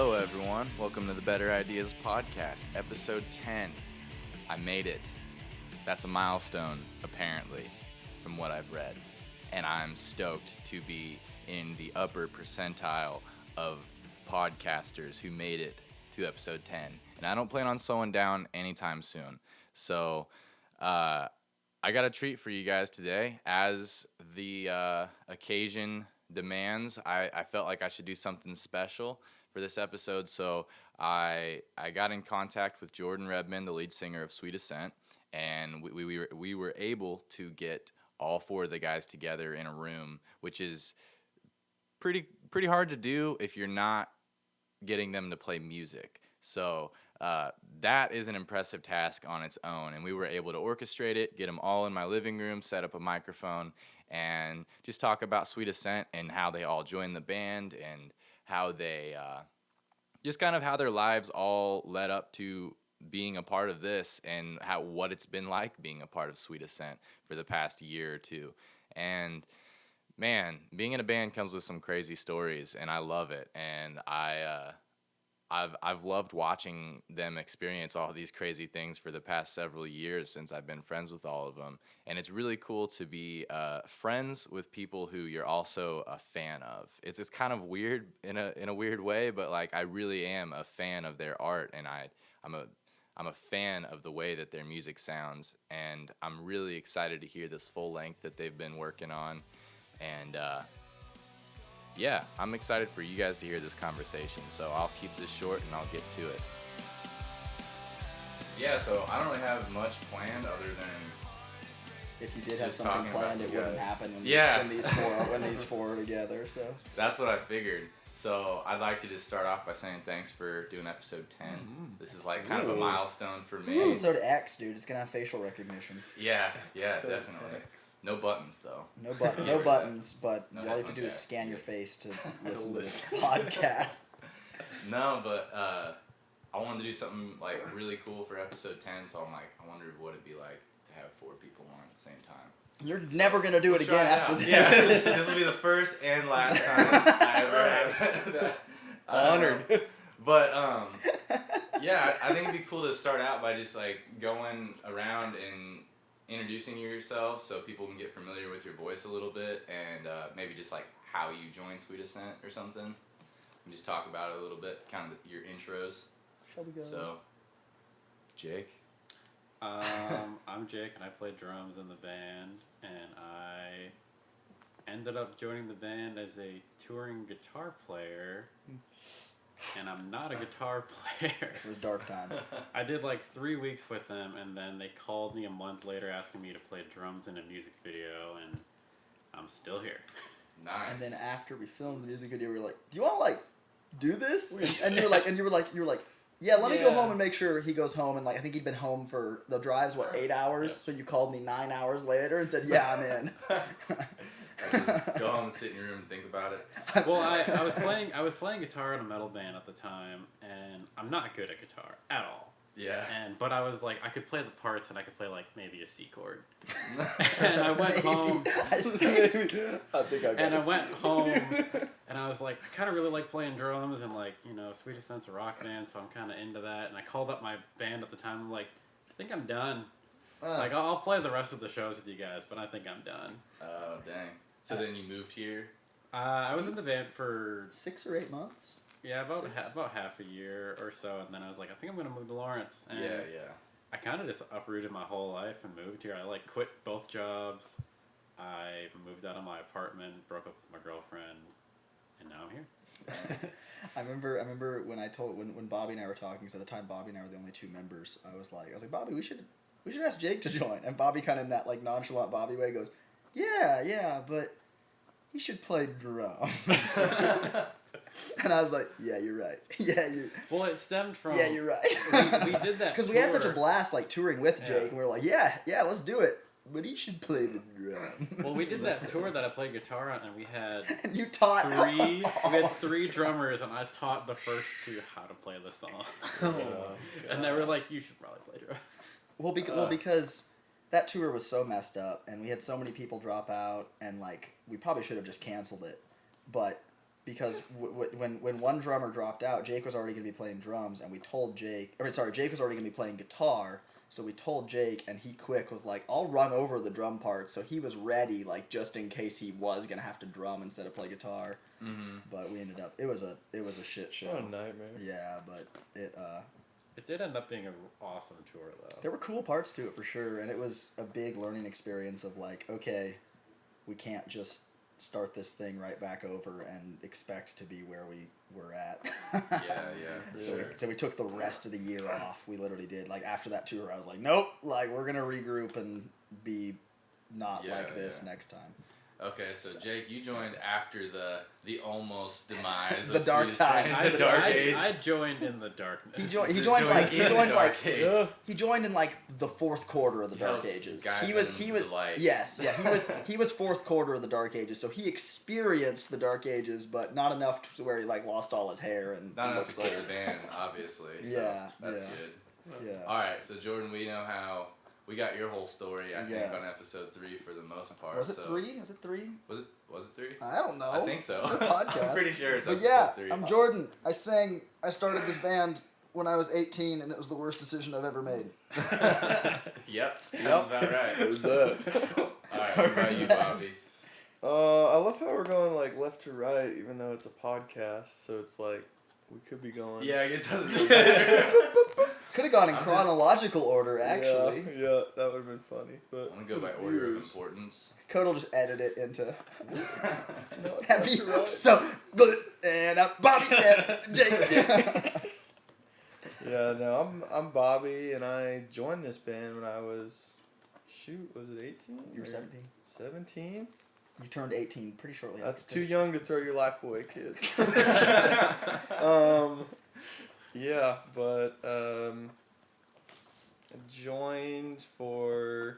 Hello, everyone. Welcome to the Better Ideas Podcast, Episode 10. I made it. That's a milestone, apparently, from what I've read. And I'm stoked to be in the upper percentile of podcasters who made it to Episode 10. And I don't plan on slowing down anytime soon. So, I got a treat for you guys today. As the occasion demands, I felt like I should do something special for this episode, so I got in contact with Jordan Redmond, the lead singer of Sweet Ascent, and we were able to get all four of the guys together in a room, which is pretty hard to do if you're not getting them to play music. So that is an impressive task on its own, and we were able to orchestrate it, get them all in my living room, set up a microphone, and just talk about Sweet Ascent and how they all joined the band and how they just kind of how their lives all led up to being a part of this and what it's been like being a part of Sweet Ascent for the past year or two. And man, being in a band comes with some crazy stories, and I love it. And I've loved watching them experience all these crazy things for the past several years since I've been friends with all of them. And it's really cool to be friends with people who you're also a fan of. It's kind of weird in a weird way, but like I really am a fan of their art, and I'm a fan of the way that their music sounds. And I'm really excited to hear this full length that they've been working on. And yeah, I'm excited for you guys to hear this conversation, so I'll keep this short and I'll get to it. Yeah, so I don't really have much planned other than if you did have something planned, it wouldn't happen when these four are together. So that's what I figured. So I'd like to just start off by saying thanks for doing episode 10. This is like kind of a milestone for me. Episode X, dude. It's gonna have facial recognition. Yeah, definitely. X. No buttons though. No buttons, but all you have to do is scan your face to listen to this podcast. No, but I wanted to do something like really cool for episode 10, so I'm like, I wondered what it'd be like to have four people on at the same time. You're never gonna do it again after this. Yeah, this will be the first and last time I ever have that. Honored. But yeah, I think it'd be cool to start out by just like going around and introducing yourself so people can get familiar with your voice a little bit, and maybe just like how you joined Sweet Ascent or something, and just talk about it a little bit, kind of your intros. Shall we go? So, Jake. I'm Jake, and I play drums in the band, and I ended up joining the band as a touring guitar player, and I'm not a guitar player. It was dark times. I did like 3 weeks with them, and then they called me a month later asking me to play drums in a music video, and I'm still here. Nice. And then after we filmed the music video, we were like, "Do you want to like do this?" And you were like, "Yeah, let me go home and make sure he goes home." And like, I think he'd been home for the drive's 8 hours. Yep. So you called me 9 hours later and said, "Yeah, I'm in." Just go home and sit in your room and think about it. Well, I was playing guitar in a metal band at the time, and I'm not good at guitar at all. Yeah. But I was like, I could play the parts, and I could play like maybe a C chord. And I went home. I went home, and I was like, I kind of really like playing drums, and like, you know, Sweet Ascent's a rock band, so I'm kind of into that. And I called up my band at the time. I'm like, I think I'm done. Like, I'll play the rest of the shows with you guys, but I think I'm done. Oh, dang. So then you moved here? I was in the band for 6 or 8 months. Yeah, about half a year or so, and then I was like, I think I'm gonna move to Lawrence. And yeah. I kind of just uprooted my whole life and moved here. I like quit both jobs. I moved out of my apartment, broke up with my girlfriend, and now I'm here. I remember when Bobby and I were talking. Because at the time, Bobby and I were the only two members. I was like, Bobby, we should ask Jake to join. And Bobby, kind of in that like nonchalant Bobby way, goes, yeah, but he should play drums. And I was like, yeah, you're right. Well, it stemmed from... Yeah, you're right. we did that because we had such a blast like touring with Jake, and we were like, yeah, let's do it. But he should play the drum. Well, we did that tour that I played guitar on, and we had and you taught we had 3 drummers, and I taught the first 2 how to play the song. And they were like, you should probably play drums. Well, because that tour was so messed up, and we had so many people drop out, and like we probably should have just canceled it, but because when one drummer dropped out, Jake was already going to be playing drums, and we told Jake... Jake was already going to be playing guitar, so we told Jake, and he quick was like, I'll run over the drum parts, so he was ready, like, just in case he was going to have to drum instead of play guitar. Mm-hmm. But we ended up... It was a shit show. What a nightmare. Yeah, but it... It did end up being an awesome tour, though. There were cool parts to it, for sure, and it was a big learning experience of, like, okay, we can't just start this thing right back over and expect to be where we were at. So we took the rest of the year off. We literally did. Like, after that tour, I was like, nope, like, we're going to regroup and be not like this next time. Okay, so Jake, you joined after the almost demise the of dark times, the dark age. I joined in the darkness. He joined in like the fourth quarter of the Dark Ages. He was fourth quarter of the Dark Ages, so he experienced the Dark Ages, but not enough to where he like lost all his hair and not enough to kill the band, obviously. So that's good. Yeah. All right, so Jordan, we know how. We got your whole story, I think, on episode 3 for the most part. Was it 3? Was it 3? Was it 3? I don't know. I think so. It's your podcast. I'm pretty sure it's episode 3. I'm Jordan. I started this band when I was 18, and it was the worst decision I've ever made. Yep. Sounds about right. Who's that? Alright, what about you, Bobby? I love how we're going, like, left to right, even though it's a podcast, so it's like, we could be going... Yeah, it doesn't really matter. Could have gone in chronological order, actually. Yeah, that would have been funny. But I'm gonna go by order of importance. Code will just edit it into... right. So good, and I'm Bobby and Jake. Yeah, no, I'm Bobby, and I joined this band when I was... was it 18? You were 17. 17? You turned 18 pretty shortly. That's too young to throw your life away, kids. Yeah, but I joined for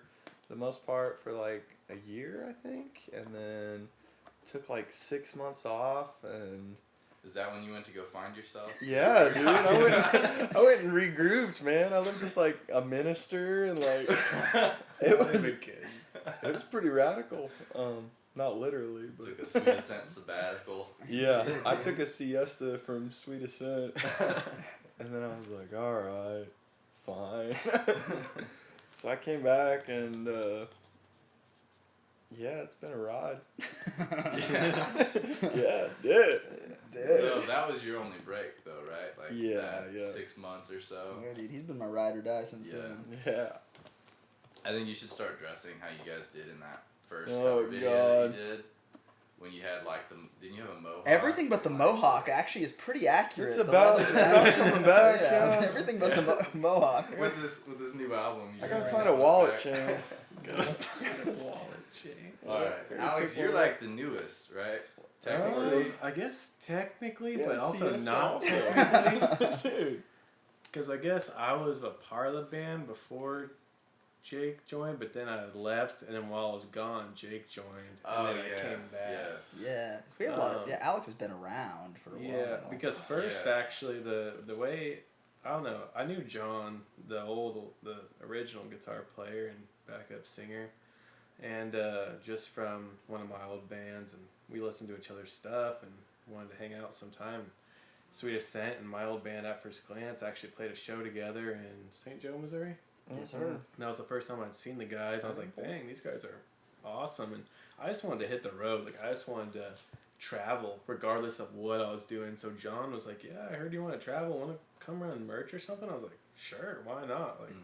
the most part for like a year, I think, and then took like 6 months off. And is that when you went to go find yourself? Yeah, dude, I went and regrouped, man. I lived with like a minister, and like it was pretty radical. Not literally, but... Took a Sweet Ascent sabbatical. Yeah, I took a siesta from Sweet Ascent. And then I was like, alright, fine. So I came back and, yeah, it's been a ride. Yeah. Yeah, it did. So that was your only break, though, right? Like, yeah. 6 months or so. Yeah, dude, he's been my ride or die since then. Yeah. I think you should start dressing how you guys did in that first Oh, cover video God. that you did. When you had like didn't you have a mohawk? Everything but the mohawk actually is pretty accurate. It's about coming back. Yeah. Everything but the mohawk. With this new album. I gotta find a wallet chain. Alright, Alex, you're like the newest, right? Technically. I guess technically, Yeah, but also siesta not also. technically. Dude. Because I guess I was a part of the band before Jake joined, but then I left, and then while I was gone, Jake joined, and then I came back. Yeah, we have a lot of, Alex has been around for a while. Yeah, because first, actually, the way, I don't know, I knew John, the original guitar player and backup singer, and just from one of my old bands, and we listened to each other's stuff, and wanted to hang out sometime. Sweet Ascent and my old band, At First Glance, actually played a show together in St. Joe, Missouri. Yes, sir. And that was the first time I'd seen the guys. I was like, dang, these guys are awesome. And I just wanted to hit the road. Like, I just wanted to travel regardless of what I was doing. So John was like, yeah, I heard you want to travel. Want to come run merch or something? I was like, sure, why not? Like,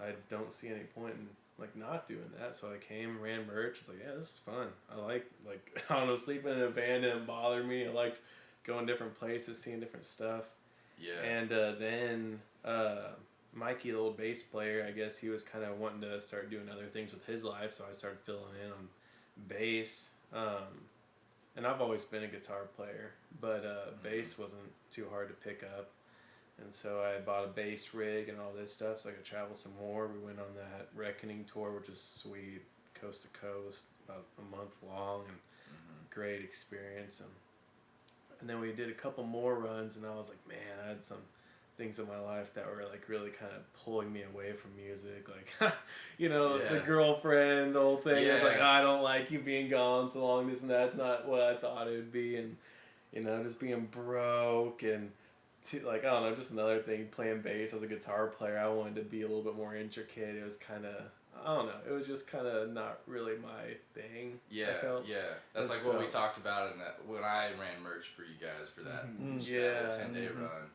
I don't see any point in, like, not doing that. So I came, ran merch. I was like, yeah, this is fun. I like, I don't know, sleeping in a van didn't bother me. I liked going different places, seeing different stuff. Yeah. And then Mikey, the old bass player, I guess he was kind of wanting to start doing other things with his life, so I started filling in on bass. And I've always been a guitar player, but bass wasn't too hard to pick up. And so I bought a bass rig and all this stuff so I could travel some more. We went on that Reckoning tour, which is sweet, coast to coast, about a month long, and great experience. And then we did a couple more runs, and I was like, man, I had some things in my life that were like really kind of pulling me away from music, like the girlfriend, the whole thing. I was like, I don't like you being gone so long, this and that's not what I thought it would be. And You know, just being broke and like, I don't know, just another thing, playing bass as a guitar player. I wanted to be a little bit more intricate. It was kind of, I don't know, it was just kind of not really my thing. Yeah, that's like what we talked about in that when I ran merch for you guys for that 10-day run.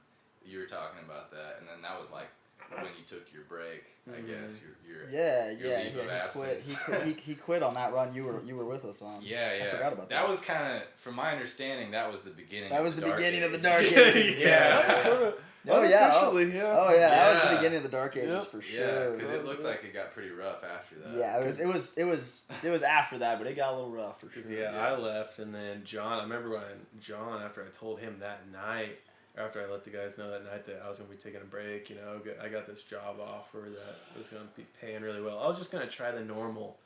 You were talking about that, and then that was like when you took your break, I guess your leave of absence. He quit on that run. You were with us on. Yeah. I forgot about that. That was kind of, from my understanding, that was the beginning. That was of the beginning of the dark dark ages. ages. Yeah. Unofficially, yeah. Oh yeah, that was the beginning of the dark ages for sure. Yeah, because it looked like it got pretty rough after that. Yeah, it was after that, but it got a little rough for sure. Yeah, I left, and then John. I remember when John, after I told him that night, after I let the guys know that night that I was gonna be taking a break, you know, I got this job offer that was gonna be paying really well. I was just gonna try the normal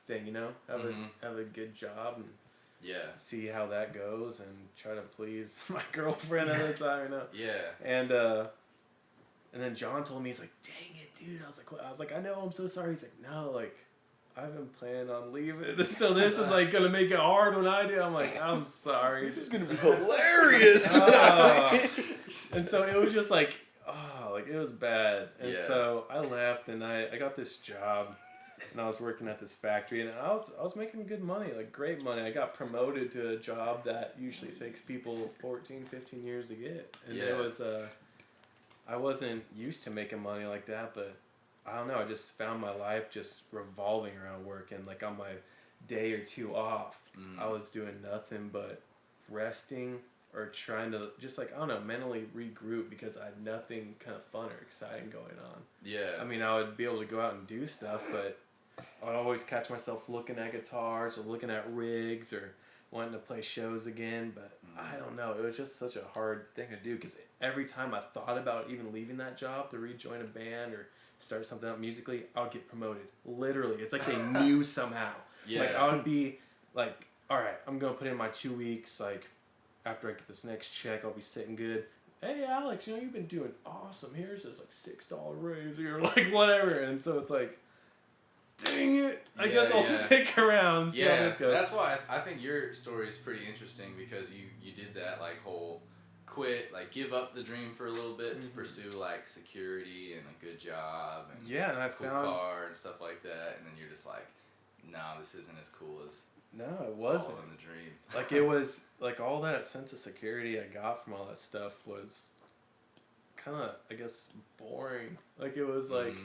thing, you know, have a good job and see how that goes and try to please my girlfriend at the time, you know. Yeah. And then John told me, he's like, "Dang it, dude." I was like, "What?" I was like, "I know, I'm so sorry." He's like, "No, like, I've been planning on leaving, so this is like gonna make it hard when I do." I'm like, "I'm sorry. This is gonna be hilarious." And so it was just like, it was bad. And so I left, and I got this job, and I was working at this factory, and I was making good money, like great money. I got promoted to a job that usually takes people 14, 15 years to get, and it was I wasn't used to making money like that, but I don't know, I just found my life just revolving around work, and like on my day or two off, I was doing nothing but resting or trying to just like, I don't know, mentally regroup because I had nothing kind of fun or exciting going on. Yeah. I mean, I would be able to go out and do stuff, but I'd always catch myself looking at guitars or looking at rigs or wanting to play shows again, but I don't know. It was just such a hard thing to do because every time I thought about even leaving that job to rejoin a band or start something up musically, I would get promoted. Literally. It's like they knew somehow. Yeah. Like, I would be like, all right, I'm going to put in my 2 weeks. Like, after I get this next check, I'll be sitting good. Hey, Alex, you know, you've been doing awesome. Here's this, like, $6 raise or, like, whatever. And so it's like, dang it. I guess I'll stick around and see how this goes. That's why I think your story is pretty interesting because you did that, like, whole quit, like, give up the dream for a little bit to pursue, like, security and a good job and and I cool car and stuff like that. And then you're just like, no, this isn't as cool as it wasn't. following the dream. Like, it was, like, all that sense of security I got from all that stuff was kind of, I guess, boring. Like, it was like,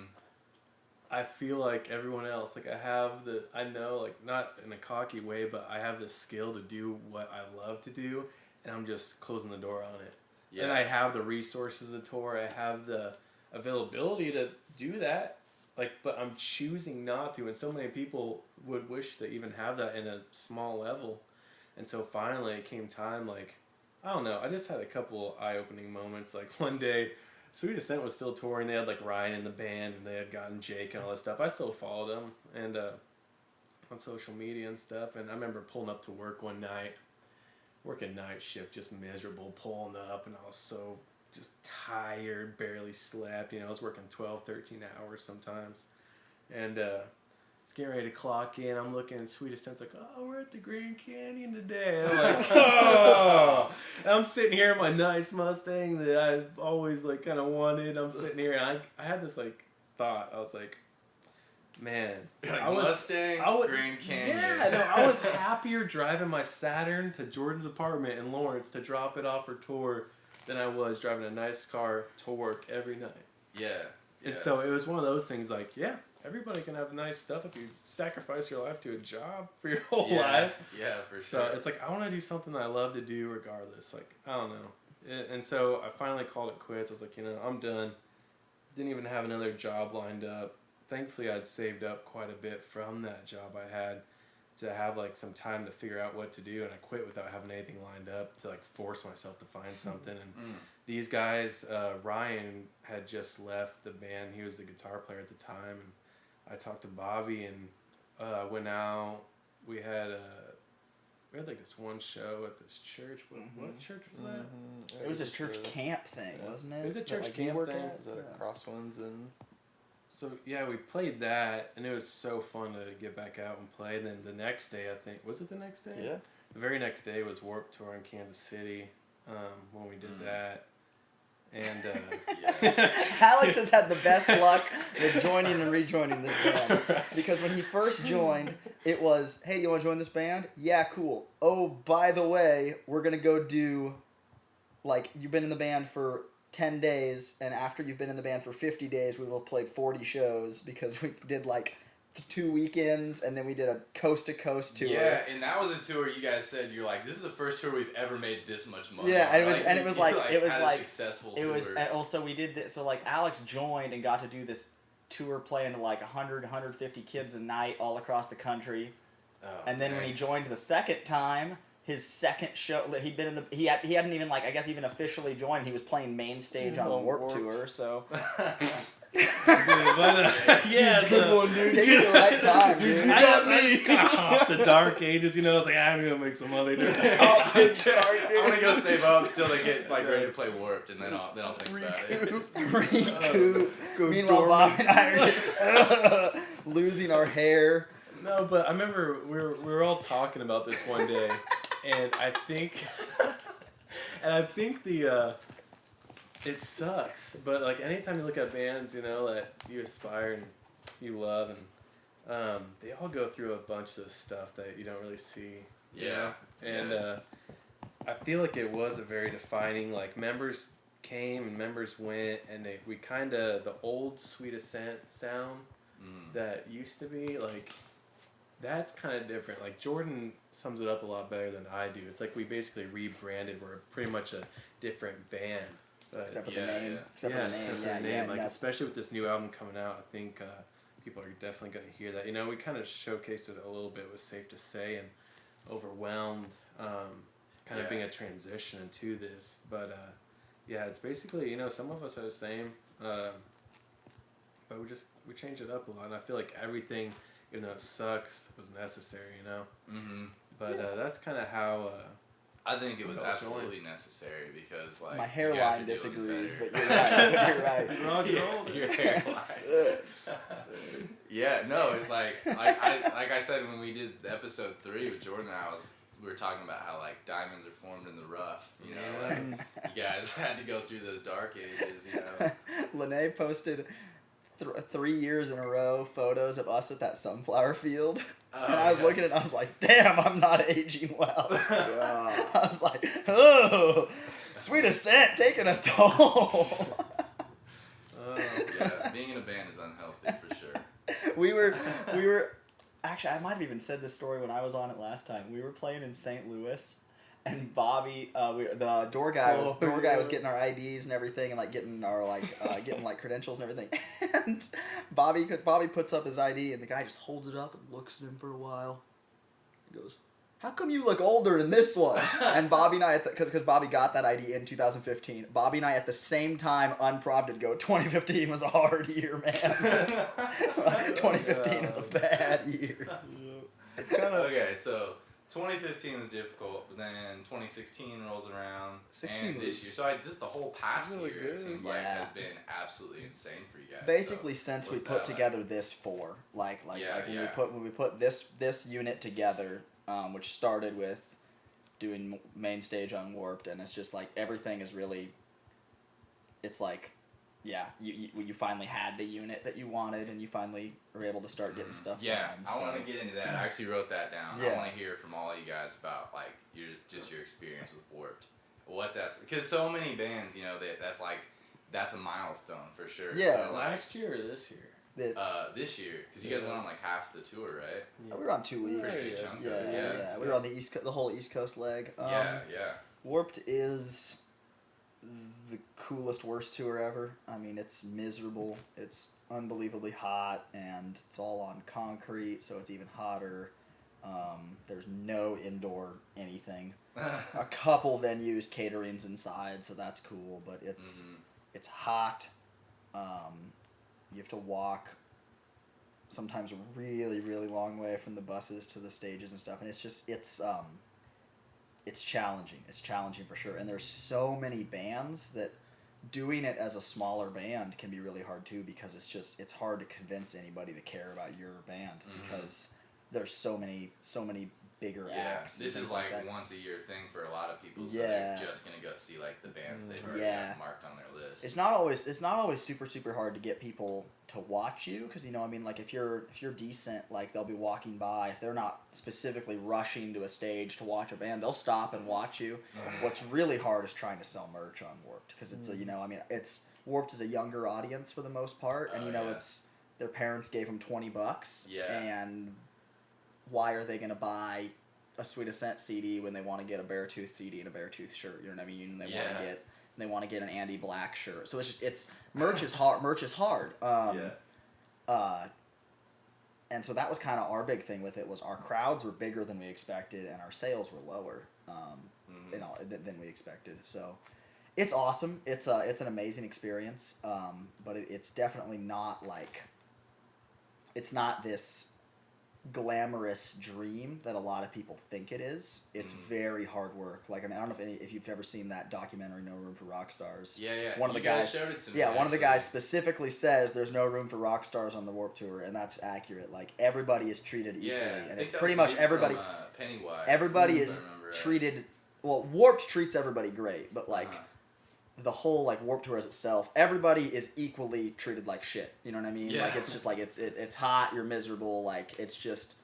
I feel like everyone else, like, I know, like, not in a cocky way, but I have the skill to do what I love to do, and I'm just closing the door on it. Yeah. And I have the resources to tour, I have the availability to do that, like, but I'm choosing not to, and so many people would wish to even have that in a small level. And so finally it came time, like, I don't know, I just had a couple eye-opening moments. Like, one day, Sweet Ascent was still touring. They had, like, Ryan in the band, and they had gotten Jake and all that stuff. I still followed them and on social media and stuff. And I remember pulling up to work one night, working night shift, just miserable, pulling up, and I was so just tired, barely slept. You know, I was working 12, 13 hours sometimes. And it's getting ready to clock in. I'm looking at Sweet Ascent's like, oh, we're at the Grand Canyon today. I'm like, oh. And I'm sitting here in my nice Mustang that I've always, like, kind of wanted. I'm sitting here, and I had this, like, thought. I was like, man. Like, I was, Mustang, Grand Canyon. Yeah, no, I was happier driving my Saturn to Jordan's apartment in Lawrence to drop it off for tour than I was driving a nice car to work every night. Yeah. And so it was one of those things like, yeah, everybody can have nice stuff if you sacrifice your life to a job for your whole life. Yeah, for sure. So it's like, I want to do something that I love to do regardless. Like, I don't know. And so I finally called it quits. I was like, you know, I'm done. Didn't even have another job lined up. Thankfully, I'd saved up quite a bit from that job I had to have, like, some time to figure out what to do. And I quit without having anything lined up to, like, force myself to find something. And these guys, Ryan had just left the band. He was the guitar player at the time. And I talked to Bobby and went out. We had like this one show at this church. What church was that? It was this church camp thing, wasn't it? It was a church like camp thing. At? Was that a Crosswinds and So yeah, we played that, and it was so fun to get back out and play. And then the next day, I think, was it the next day? Yeah. The very next day was Warped Tour in Kansas City, when we did that. And Alex has had the best luck with joining and rejoining this band. Because when he first joined, it was, hey, you want to join this band? Yeah, cool. Oh, by the way, we're going to go do, like, you've been in the band for 10 days, and after you've been in the band for 50 days, we will have played 40 shows, because we did, like, 2 weekends, and then we did a coast-to-coast tour. Yeah, and that was a tour you guys said, you're like, this is the first tour we've ever made this much money. Yeah, and successful it was, tour. and also we did this, so like Alex joined and got to do this tour playing to like 100, 150 kids a night all across the country. Oh, and then man. when he joined the second time, his second show, he'd been in the, he hadn't even like, I guess even officially joined, he was playing main stage on the Warped Tour, so. Yeah, Good one, dude. Take it at the right time, dude. I just kind of off the dark ages, you know. It's like I'm gonna make some money. Dude. I'm gonna go save up until they get like ready to play Warped, and then I'll think about it. Recoup. Meanwhile, Bob and I are just losing our hair. No, but I remember we were all talking about this one day, and I think the. It sucks, but like anytime you look at bands, you know, that you aspire and you love, and they all go through a bunch of stuff that you don't really see. Yeah. And I feel like it was a very defining. Like members came and members went, and we kind of the old Sweet Ascent sound that used to be like. That's kind of different. Like Jordan sums it up a lot better than I do. It's like we basically rebranded. We're pretty much a different band. Except for the name. Except for the name. Like, especially with this new album coming out, I think people are definitely going to hear that. You know, we kind of showcased it a little bit, was safe to say, and Overwhelmed, kind of being a transition into this. But, yeah, it's basically, you know, some of us are the same, but we change it up a lot. And I feel like everything, even though it sucks, was necessary, you know? Mm-hmm. But that's kind of how... I think it was absolutely necessary because, like, my hairline disagrees, but you're right. You're right. Your hairline. Yeah, no, it's like I said when we did episode 3 with Jordan and we were talking about how like diamonds are formed in the rough. You know, like you guys had to go through those dark ages. You know, Lene posted 3 years in a row photos of us at that sunflower field. And I was looking at it and I was like, damn, I'm not aging well. I was like, oh, Sweet Ascent taking a toll. Yeah, being in a band is unhealthy for sure. We were actually, I might have even said this story when I was on it last time. We were playing in St. Louis, and Bobby, the door guy was getting our IDs and everything, and like getting our getting like credentials and everything. And Bobby puts up his ID, and the guy just holds it up and looks at him for a while. He goes, "How come you look older than this one?" And Bobby and I, because Bobby got that ID in 2015, Bobby and I at the same time, unprompted, go, 2015 was a hard year, man. 2015 was a bad year. It's kind of... Okay, so 2015 was difficult, but then 2016 rolls around, and this year. So just the whole past really year, good. it seems like, has been absolutely insane for you guys. Basically, so since we put together this four, when we put this unit together, which started with doing main stage on Warped, and it's just like everything is really. It's like, yeah, you finally had the unit that you wanted, and you finally were able to start getting stuff done. I want to get into that. I actually wrote that down. Yeah. I want to hear from all you guys about like your experience with Warped. Because so many bands, you know, that's a milestone for sure. Yeah. So, Last year or this year? This year, because you guys went on like half the tour, right? Yeah. We were on 2 weeks. Pretty chunk of it, Yeah. We were on the whole East Coast leg. Yeah. Warped is the coolest, worst tour ever. I mean, it's miserable. It's unbelievably hot, and it's all on concrete, so it's even hotter. There's no indoor anything. A couple venues, catering's inside, so that's cool, but it's hot. You have to walk sometimes a really, really long way from the buses to the stages and stuff, and it's challenging. It's challenging for sure, and there's so many bands that doing it as a smaller band can be really hard too, because it's hard to convince anybody to care about your band because there's so many bigger acts. This is like that. once a year thing for a lot of people, so they're just gonna go see like the bands they've already marked on their list. It's not always super hard to get people to watch you, because like if you're decent, like they'll be walking by, if they're not specifically rushing to a stage to watch a band, they'll stop and watch you. What's really hard is trying to sell merch on Warped, because it's it's Warped is a younger audience for the most part, and it's their parents gave them $20, and why are they going to buy a Sweet Ascent CD when they want to get a Beartooth CD and a Beartooth shirt? You know what I mean? They want to get an Andy Black shirt. So merch is hard. Merch is hard. And so that was kind of our big thing with it, was our crowds were bigger than we expected and our sales were lower than we expected. So it's awesome. It's an amazing experience. But it's definitely not like, it's not this glamorous dream that a lot of people think it is. It's very hard work. Like, I don't know if you've ever seen that documentary No Room for Rock Stars. One of the guys showed it to me, one of the guys specifically says there's no room for rock stars on the Warped Tour, and that's accurate. Like, everybody is treated equally, and it's pretty much everybody. Pennywise. Everybody is treated. Well, Warped treats everybody great, but like. The whole like Warped Tour as itself, everybody is equally treated like shit. You know what I mean? Yeah. Like, it's just like it's hot, you're miserable. Like, it's just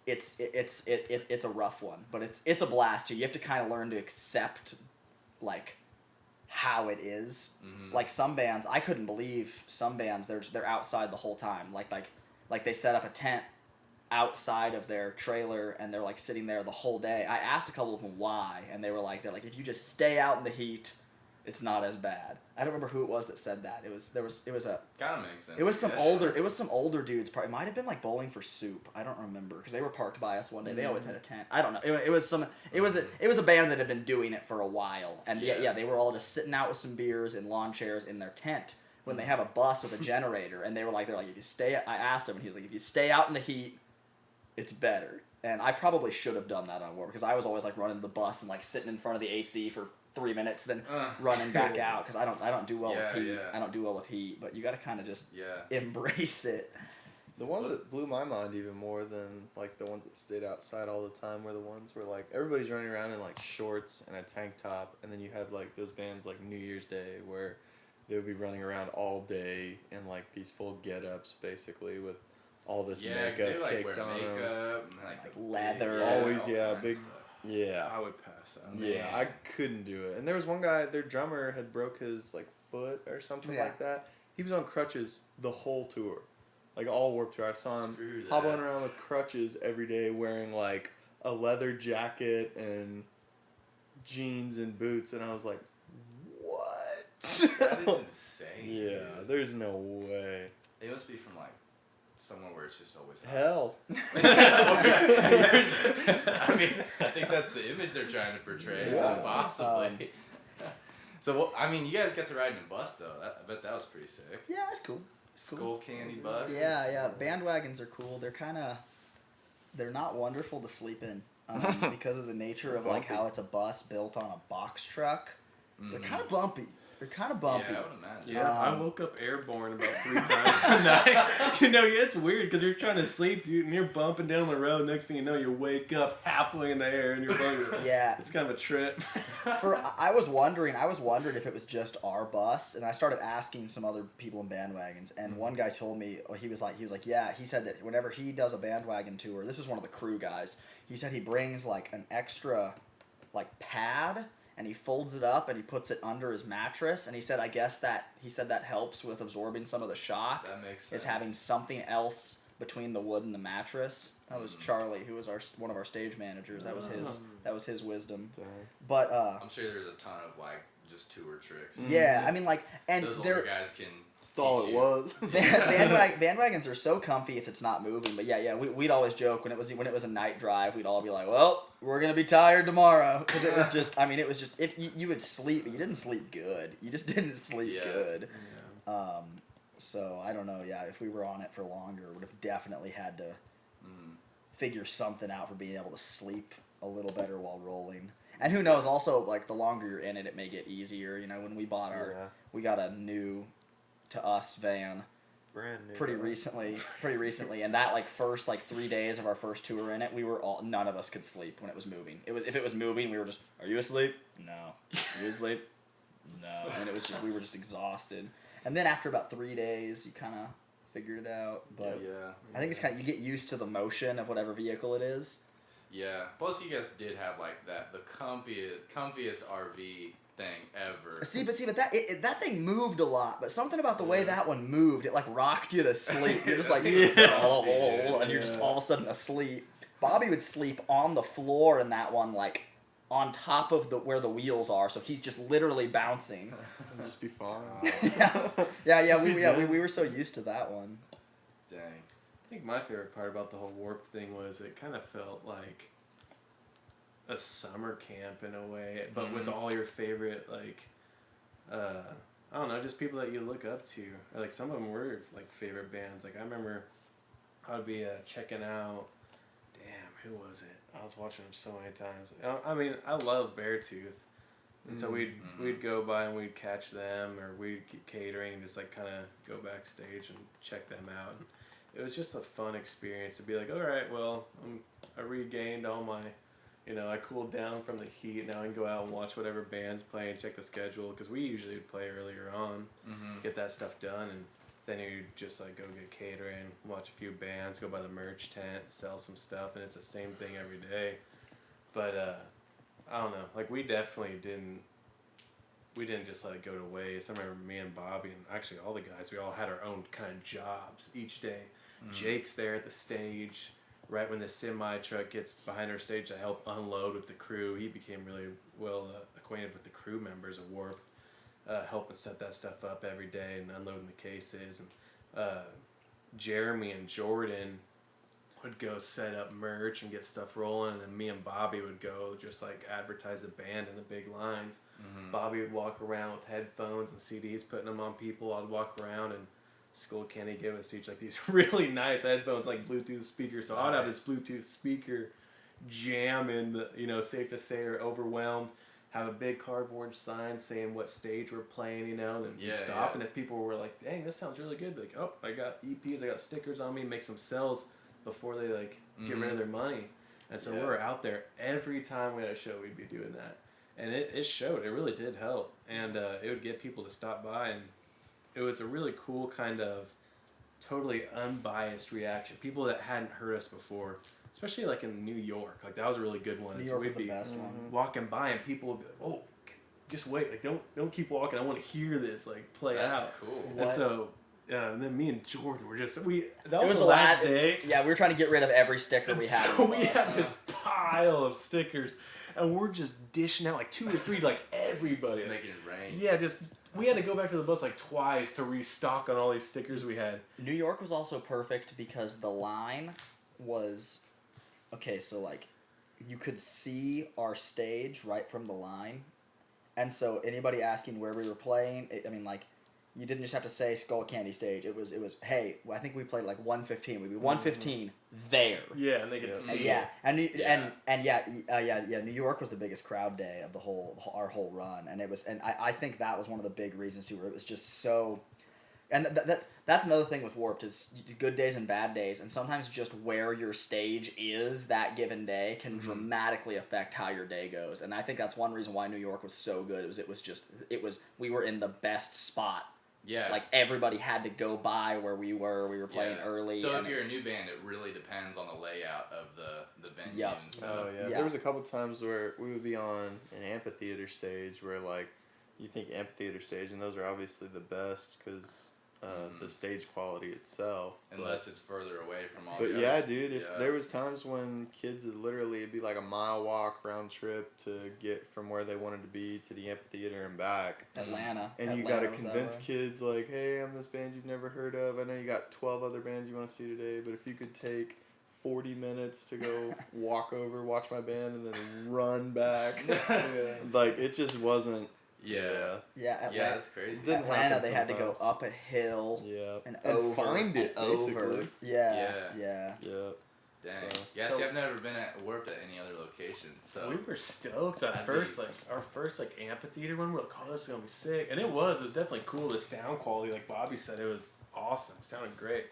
it's a rough one, but it's a blast too. You have to kind of learn to accept like how it is. Like, some bands, I couldn't believe some bands they're outside the whole time. Like they set up a tent outside of their trailer and they're like sitting there the whole day. I asked a couple of them why, and they're like if you just stay out in the heat, it's not as bad. I don't remember who it was that said that. It was a kind of makes sense. It was some older dudes. Probably, it might have been like Bowling for Soup. I don't remember, because they were parked by us one day. They always had a tent. I don't know. It was a band that had been doing it for a while, and they were all just sitting out with some beers in lawn chairs in their tent when they have a bus with a generator, and they're like if you stay. I asked him, and he was like, if you stay out in the heat, it's better. And I probably should have done that on Warped, because I was always like running to the bus and like sitting in front of the AC for 3 minutes, then running back out, because I don't do well with heat. I don't do well with heat, but you got to kind of just embrace it. The ones that blew my mind even more than like the ones that stayed outside all the time were the ones where like everybody's running around in like shorts and a tank top, and then you had like those bands like New Year's Day where they would be running around all day in like these full get-ups basically with all this makeup caked on them. Like leather. Always, big. Yeah. I would pass out. Yeah, I couldn't do it. And there was one guy, their drummer had broke his like foot or something like that. He was on crutches the whole tour. Like, all Warped Tour. I saw him hobbling around with crutches every day, wearing like a leather jacket and jeans and boots, and I was like, what? That is insane. Yeah, there's no way. They must be from like somewhere where it's just always hell. I mean, I think that's the image they're trying to portray. So possibly. So, I mean, you guys got to ride in a bus though. I bet that was pretty sick. Yeah, it's cool. Skull Candy bus. Yeah. Bandwagons are cool. They're not wonderful to sleep in because of the nature of like how it's a bus built on a box truck. They're kind of bumpy. Yeah, I would imagine. Yeah, I woke up airborne about 3 times tonight. It's weird because you're trying to sleep, dude, and you're bumping down the road. Next thing you know, you wake up halfway in the air and you're bumping. Yeah, it's kind of a trip. I was wondering if it was just our bus, and I started asking some other people in bandwagons, and one guy told me he was like, yeah, he said that whenever he does a bandwagon tour, this is one of the crew guys. He said he brings like an extra, like pad. And he folds it up and he puts it under his mattress. And he said, that helps with absorbing some of the shock. That makes sense. Is having something else between the wood and the mattress. That was Charlie, who was one of our stage managers. That was his wisdom. But I'm sure there's a ton of like just tour tricks. Yeah, I mean like, and those older guys can. That's all it was. Bandwagons are so comfy if it's not moving. But we'd always joke when it was a night drive. We'd all be like, well, we're gonna be tired tomorrow, because it was just. I mean, it was just if you would sleep, but you didn't sleep good. You just didn't sleep good. Yeah. So I don't know. Yeah, if we were on it for longer, would have definitely had to figure something out for being able to sleep a little better while rolling. And who knows? Also, like the longer you're in it, it may get easier. You know, when we bought we got a new, to us van. Brand new. Pretty recently, and that like first like 3 days of our first tour in it, none of us could sleep when it was moving. If it was moving, we were just, are you asleep? No. Are you asleep? No. And it was just, we were just exhausted. And then after about 3 days, you kind of figured it out. But I think it's kind of, you get used to the motion of whatever vehicle it is. Yeah. Plus, you guys did have like the comfiest RV thing ever. See, but that thing moved a lot. But something about the way that one moved, it like rocked you to sleep. You're just like, and you're just all of a sudden asleep. Bobby would sleep on the floor in that one, like on top of where the wheels are, so he's just literally bouncing. It'll just be fine. We were so used to that one. Dang. I think my favorite part about the whole Warp thing was it kind of felt like a summer camp in a way, but with all your favorite, like, I don't know, just people that you look up to. Like, some of them were, like, favorite bands. Like, I remember I would be checking out, who was it? I was watching them so many times. I mean, I love Beartooth. And so we'd go by and we'd catch them, or we'd get catering and just, like, kind of go backstage and check them out. And it was just a fun experience to be like, all right, well, I regained all my... You know, I cooled down from the heat. Now I can go out and watch whatever band's playing, check the schedule, because we usually would play earlier on, get that stuff done, and then you just like go get catering, watch a few bands, go by the merch tent, sell some stuff, and it's the same thing every day. But I don't know, like we definitely didn't just let it go to waste. I remember me and Bobby and actually all the guys, we all had our own kind of jobs each day. Jake's there at the stage. Right when the semi truck gets behind our stage to help unload with the crew, he became really well acquainted with the crew members of Warp, helping set that stuff up every day and unloading the cases. And Jeremy and Jordan would go set up merch and get stuff rolling, and then me and Bobby would go just like advertise the band in the big lines. Bobby would walk around with headphones and CDs, putting them on people. I'd walk around and Skull Candy gave us each like these really nice headphones, like Bluetooth speakers. So I'd have this Bluetooth speaker jam in the, you know, Safe to Say or Overwhelmed, have a big cardboard sign saying what stage we're playing, you know, then we'd stop. And if people were like, dang, this sounds really good, like, oh, I got EPs, I got stickers on me, make some sales before they like get rid of their money. And so we were out there every time we had a show, we'd be doing that. And it showed, it really did help. And it would get people to stop by, and it was a really cool kind of totally unbiased reaction. People that hadn't heard us before, especially like in New York, like that was a really good one. New York was the best one. Walking by and people would be like, "Oh, just wait! Like don't keep walking. I want to hear this like play out." That's cool. And so, and then me and Jordan were just That it was the last day. Yeah, we were trying to get rid of every sticker we had. So we had this pile of stickers, and we're just dishing out like 2 or 3 to like everybody. Just making it rain. Yeah, just. We had to go back to the bus like twice to restock on all these stickers we had. New York was also perfect because the line was... Okay, so like, you could see our stage right from the line. And so anybody asking where we were playing, you didn't just have to say Skull Candy stage. It was hey, I think we played like 115. We'd be 115 there. Yeah, and they could see. New York was the biggest crowd day of our whole run, and I think that was one of the big reasons too, where it was just so. And that's another thing with Warped is good days and bad days, and sometimes just where your stage is that given day can dramatically affect how your day goes. And I think that's one reason why New York was so good. We were in the best spot. Yeah. Like everybody had to go by where we were. We were playing early. So if you're a new band, it really depends on the layout of the venue and stuff. Oh yeah. There was a couple times where we would be on an amphitheater stage where like you think amphitheater stage, and those are obviously the best because the stage quality itself. Unless it's further away from all the others. others. Yeah, dude, if there was times when kids would literally, it'd be like a mile walk round trip to get from where they wanted to be to the amphitheater and back. Atlanta. And you got to convince kids like, hey, I'm this band you've never heard of. I know you got 12 other bands you want to see today, but if you could take 40 minutes to go walk over, watch my band, and then run back. Like, it just wasn't. Yeah, that's crazy. Atlanta, they had to go up a hill and over find it, and over. basically. Yeah. Dang. So, Yeah, see, I've never been warped at any other location. So we were stoked at first, our first amphitheater one. We're like, oh, this is gonna be sick, and it was definitely cool. The sound quality, like Bobby said, it was awesome. It sounded great,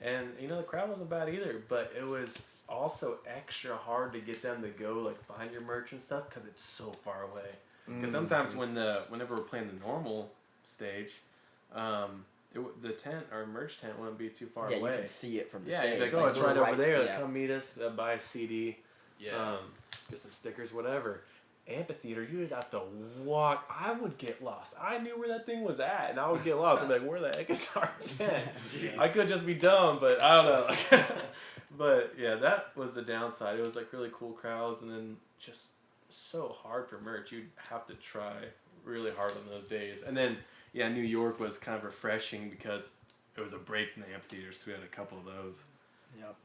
and the crowd wasn't bad either. But it was also extra hard to get them to go find your merch and stuff because it's so far away. Because sometimes whenever we're playing the normal stage, the tent, our merch tent, wouldn't be too far away. Yeah, you can see it from the stage. Yeah, like, it's right over there. Like, come meet us, buy a CD, get some stickers, whatever. Amphitheater, you would have to walk. I would get lost. I knew where that thing was at, and I would get lost. I'd be like, where the heck is our tent? I could just be dumb, but I don't know. But, yeah, that was the downside. It was, really cool crowds, and then just so hard for merch. You'd have to try really hard on those days. And then, yeah, New York was kind of refreshing because it was a break from the amphitheaters because we had a couple of those. Yep.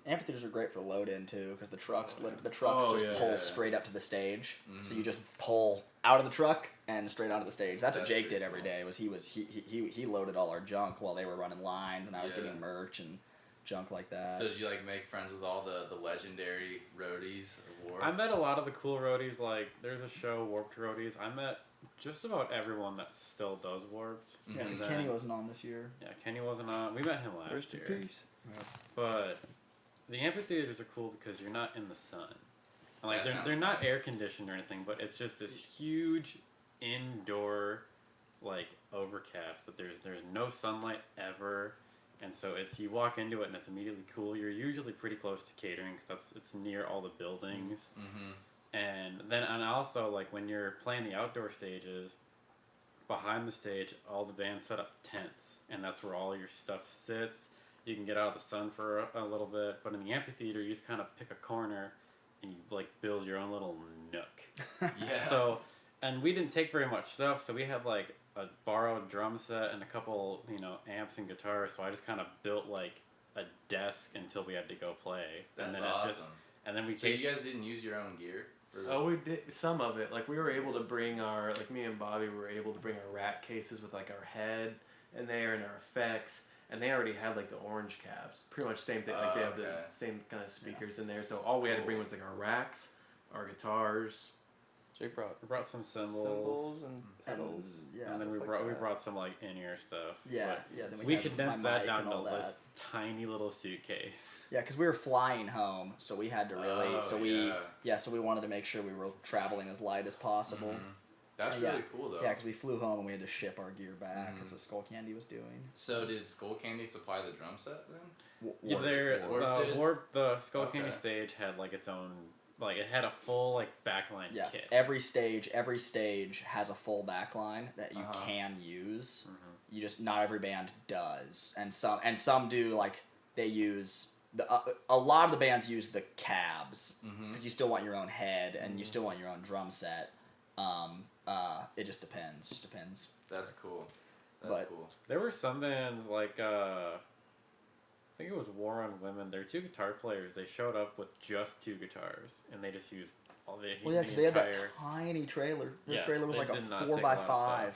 Amphitheaters are great for load-in, too, because the trucks just pull straight up to the stage. Mm-hmm. So you just pull out of the truck and straight onto the stage. That's what Jake did every day. He loaded all our junk while they were running lines, and I was getting merch and junk like that. So did you make friends with all the legendary roadies of Warped? I met a lot of the cool roadies. There's a show, Warped Roadies. I met just about everyone that still does Warped. Yeah, because Kenny wasn't on this year. Yeah, Kenny wasn't on. We met him last year. Peace. Yep. But the amphitheaters are cool because you're not in the sun. They're not air conditioned or anything, but it's just this huge indoor overcast that there's no sunlight ever. And so you walk into it and it's immediately cool. You're usually pretty close to catering because it's near all the buildings. Mm-hmm. And also when you're playing the outdoor stages, behind the stage, all the bands set up tents, and that's where all your stuff sits. You can get out of the sun for a little bit, but in the amphitheater, you just kind of pick a corner and you build your own little nook. Yeah. So, and we didn't take very much stuff, so we had a borrowed drum set and a couple, amps and guitars. So I just kind of built a desk until we had to go play. That's and then awesome. So you guys didn't use your own gear? We did some of it. We were able to bring our me and Bobby were able to bring our rack cases with our head in there and our effects, and they already had the orange cabs. Pretty much same thing. They have the same kind of speakers in there. So all we had to bring was our racks, our guitars. Jake We brought some cymbals and pedals. And then we brought some in-ear stuff. Yeah, Then we condensed that down to this tiny little suitcase. Yeah, because we were flying home, so we had to really. So we wanted to make sure we were traveling as light as possible. Mm-hmm. That's really cool though. Yeah, because we flew home and we had to ship our gear back. That's what Skull Candy was doing. So did Skull Candy supply the drum set then? The Skull Candy stage had its own. It had a full backline kit. Every stage has a full backline that you can use. Mm-hmm. You just not every band does, and some do. They use a lot of the bands use the cabs because you still want your own head and you still want your own drum set. It just depends. That's cool. Cool. There were some bands I think it was War on Women. There were two guitar players. They showed up with just two guitars, and they just used all the because they had that tiny trailer. Their trailer was a 4x5.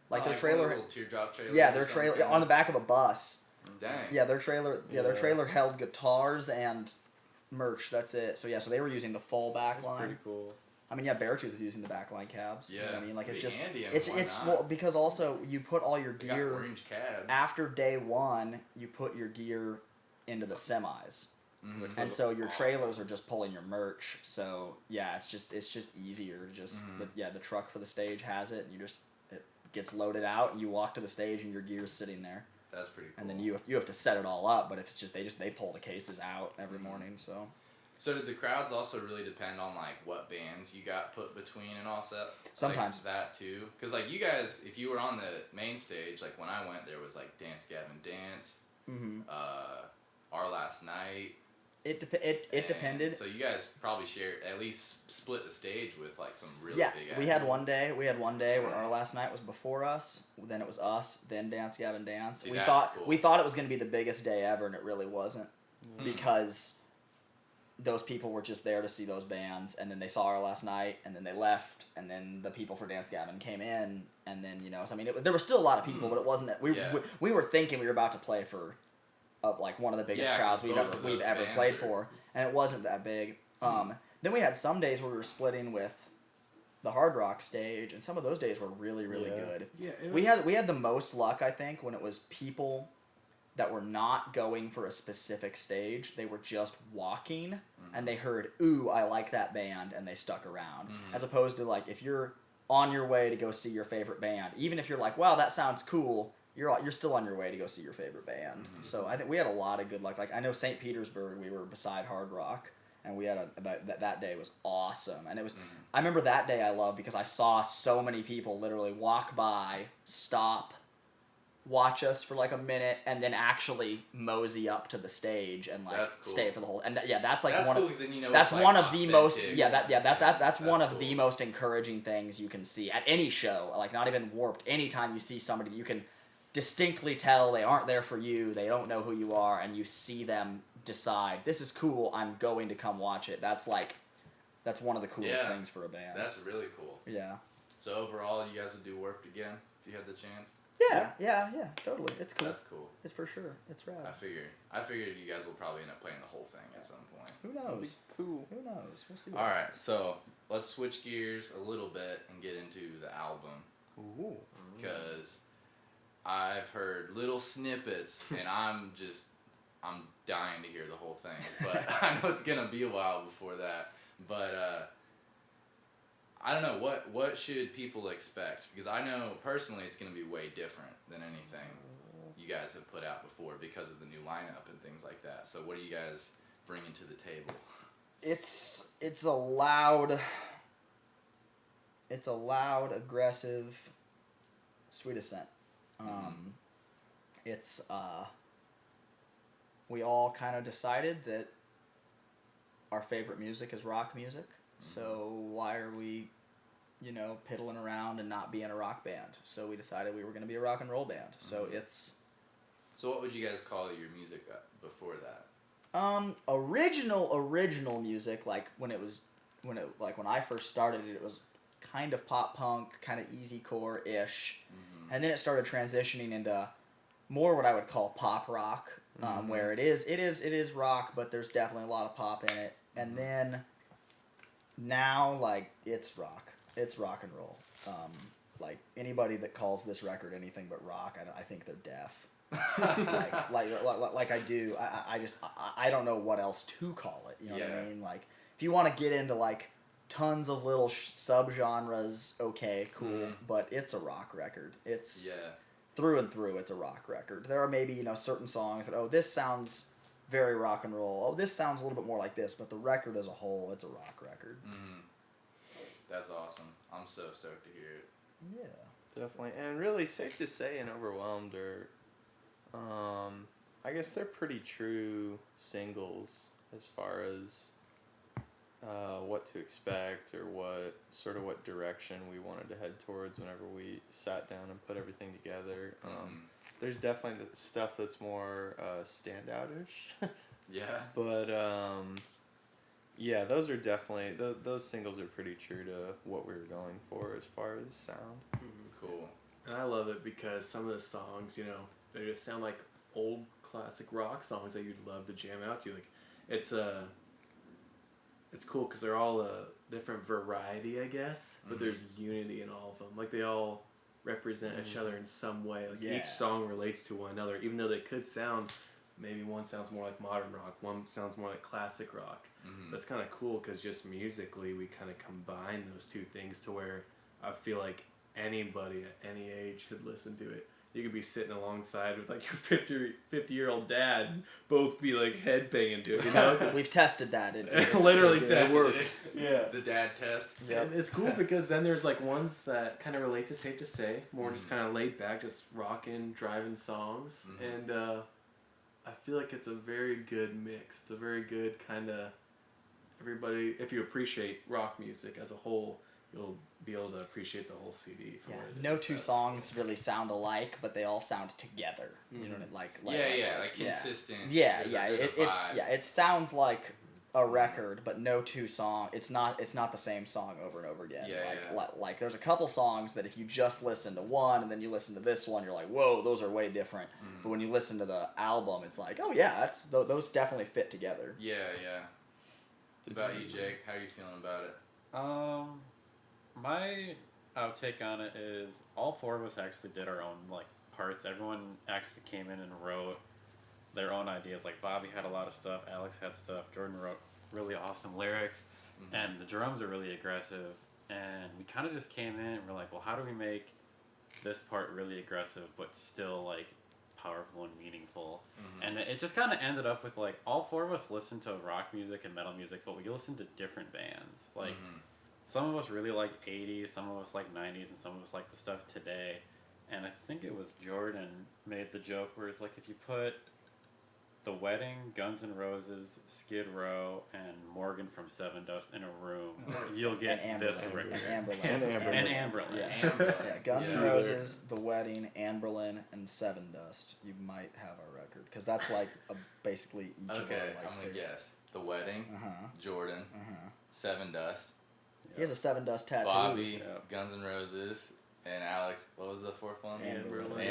Their trailer, little teardrop trailer. Yeah, their trailer on the back of a bus. Dang. Yeah, their trailer. Yeah, their trailer held guitars and merch. That's it. So so they were using the full back line. Pretty cool. Beartooth is using the backline cabs. Yeah. You know what I mean, it's just handy, because also you put all your gear orange cabs. after day one. You put your gear into the semis, and so your trailers are just pulling your merch. So it's just easier. The truck for the stage has it. And it gets loaded out, and you walk to the stage, and your gear's sitting there. That's pretty cool. And then you have to set it all up. But if it's just they pull the cases out every morning. So. So did the crowds also really depend on what bands you got put between and all set? Sometimes that too, because you guys, if you were on the main stage, when I went, there was Dance Gavin Dance, Our Last Night. It depended. So you guys probably shared at least split the stage with some really big acts. We had one day where Our Last Night was before us. Then it was us. Then Dance Gavin Dance. See, we cool. thought it was going to be the biggest day ever, and it really wasn't because. Those people were just there to see those bands, and then they saw Our Last Night, and then they left, and then the people for Dance Gavin came in, and then there were still a lot of people, but it wasn't. We were thinking we were about to play for of like one of the biggest 'cause crowds both of we've those ever bands played are- for, and it wasn't that big. Then we had some days where we were splitting with the hard rock stage, and some of those days were really good. Yeah, We had the most luck, I think, when it was people that were not going for a specific stage. They were just walking, and they heard, "Ooh, I like that band," and they stuck around. As opposed to like if you're on your way to go see your favorite band, even if you're like, "Wow, that sounds cool," you're still on your way to go see your favorite band. So I think we had a lot of good luck. Like I know St. Petersburg, we were beside Hard Rock. And we had that day was awesome, and it was. I remember that day I loved because I saw so many people literally walk by, stop, watch us for like a minute, and then actually mosey up to the stage and like That's cool. stay for the whole. And that's like That's one. cool, 'cause then you know That's it's, like, one of the most. authentic. That's one of cool. the most encouraging things you can see at any show. Like not even Warped. Anytime you see somebody, you can distinctly tell they aren't there for you. They don't know who you are, and you see them decide this is cool. I'm going to come watch it. That's one of the coolest things for a band. That's really cool. Yeah. So overall, you guys would do Warped again if you had the chance? Yeah, totally. It's cool. That's cool. It's for sure. It's rad. I figured you guys will probably end up playing the whole thing at some point. Who That'd be knows? cool. Who knows? We'll see. All right, so let's switch gears a little bit and get into the album Ooh. because I've heard little snippets and I'm dying to hear the whole thing. But I know it's gonna be a while before that. But I don't know what should people expect, because I know personally it's gonna be way different than anything you guys have put out before because of the new lineup and things like that. So what are you guys bringing to the table? It's a loud, aggressive, Sweet Ascent. It's we all kind of decided that our favorite music is rock music. So why are we, piddling around and not being a rock band? So we decided we were going to be a rock and roll band. So it's. So what would you guys call your music before that? Original music, like when I first started it was kind of pop punk, kind of easy core ish, and then it started transitioning into more what I would call pop rock, where it is rock, but there's definitely a lot of pop in it, and then now like it's rock and roll. Like anybody that calls this record anything but rock, I think they're deaf. like I do. I don't know what else to call it. You know what I mean? Like if you want to get into like tons of little subgenres, okay, cool. But it's a rock record. It's through and through. It's a rock record. There are maybe certain songs that this sounds very rock and roll. Oh, this sounds a little bit more like this. But the record as a whole, it's a rock record. That's awesome. I'm so stoked to hear it. Yeah, Definitely, and really safe to say, and Overwhelmed are, I guess they're pretty true singles as far as what to expect or what direction we wanted to head towards whenever we sat down and put everything together. There's definitely the stuff that's more standout-ish. Yeah. But yeah, those are definitely those singles are pretty true to what we were going for as far as sound. Cool. And I love it because some of the songs, they just sound like old classic rock songs that you'd love to jam out to. Like, it's cool because they're all a different variety, I guess, but there's unity in all of them. Like, they all represent each other in some way. Like, each song relates to one another, even though they could sound, maybe one sounds more like modern rock, one sounds more like classic rock. That's kind of cool because just musically we kind of combine those two things to where I feel like anybody at any age could listen to it. You could be sitting alongside with like your 50-year-old dad and both be like headbanging to it, We've tested that. It literally Tested works. it. Yeah. The dad test. Yep. And it's cool because then there's like ones that kind of relate to Safe to Say, more just kind of laid back, just rocking, driving songs. And I feel like it's a very good mix. It's a very good kind of everybody, if you appreciate rock music as a whole, you'll be able to appreciate the whole CD. For what it No is. two songs really sound alike, but they all sound together. You know, like Consistent. Yeah, There's yeah. a It vibe. sounds like a record, but no two songs. It's not the same song over and over again. Like there's a couple songs that if you just listen to one and then you listen to this one, you're like, whoa, those are way different. Mm-hmm. But when you listen to the album, it's like, oh yeah, those definitely fit together. Yeah. What about you, Jake? How are you feeling about it? My outtake on it is all four of us actually did our own like parts. Everyone actually came in and wrote their own ideas. Like Bobby had a lot of stuff, Alex had stuff, Jordan wrote really awesome lyrics, and the drums are really aggressive. And we kind of just came in and we're like, well, how do we make this part really aggressive but still like powerful and meaningful? And it just kind of ended up with like all four of us listened to rock music and metal music, but we listened to different bands. Like some of us really like 80s, some of us like 90s, and some of us like the stuff today. And I think it was Jordan made the joke where it's like if you put The Wedding, Guns N' Roses, Skid Row, and Morgan from Seven Dust in a room, you'll get this record. And Amberlin. Yeah, Guns N' Roses, The Wedding, Anberlin, and Seven Dust. You might have our record because that's like basically each of our like. I'm gonna guess. The Wedding, Jordan, Seven Dust. He has a Seven Dust tattoo. Bobby, Guns N' Roses. And Alex, what was the fourth one? Amberlin.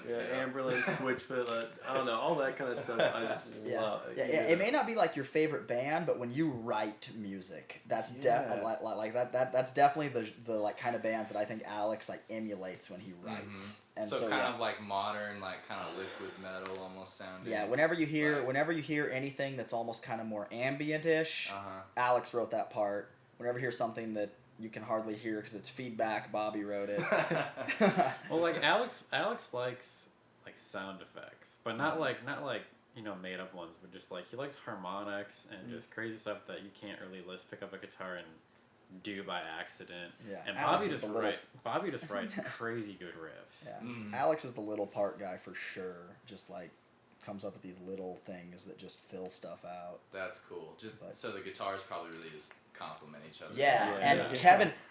Yeah, Amberlin, Switchfoot, I don't know, all that kind of stuff I just love. Yeah, it may not be like your favorite band, but when you write music, that's that's definitely the like kind of bands that I think Alex like emulates when he writes. And so kind of like modern, like kind of liquid metal almost sounding. Yeah, whenever you hear anything that's almost kind of more ambient-ish, Alex wrote that part. Whenever you hear something that you can hardly hear because it's feedback, Bobby wrote it. Well, like Alex likes like sound effects, but not like made up ones, but just like he likes harmonics and just crazy stuff that you can't really pick up a guitar and do by accident. Yeah, and Bobby just writes crazy good riffs. Yeah, Alex is the little part guy for sure. Just like comes up with these little things that just fill stuff out. That's cool. So the guitars probably really just complement each other.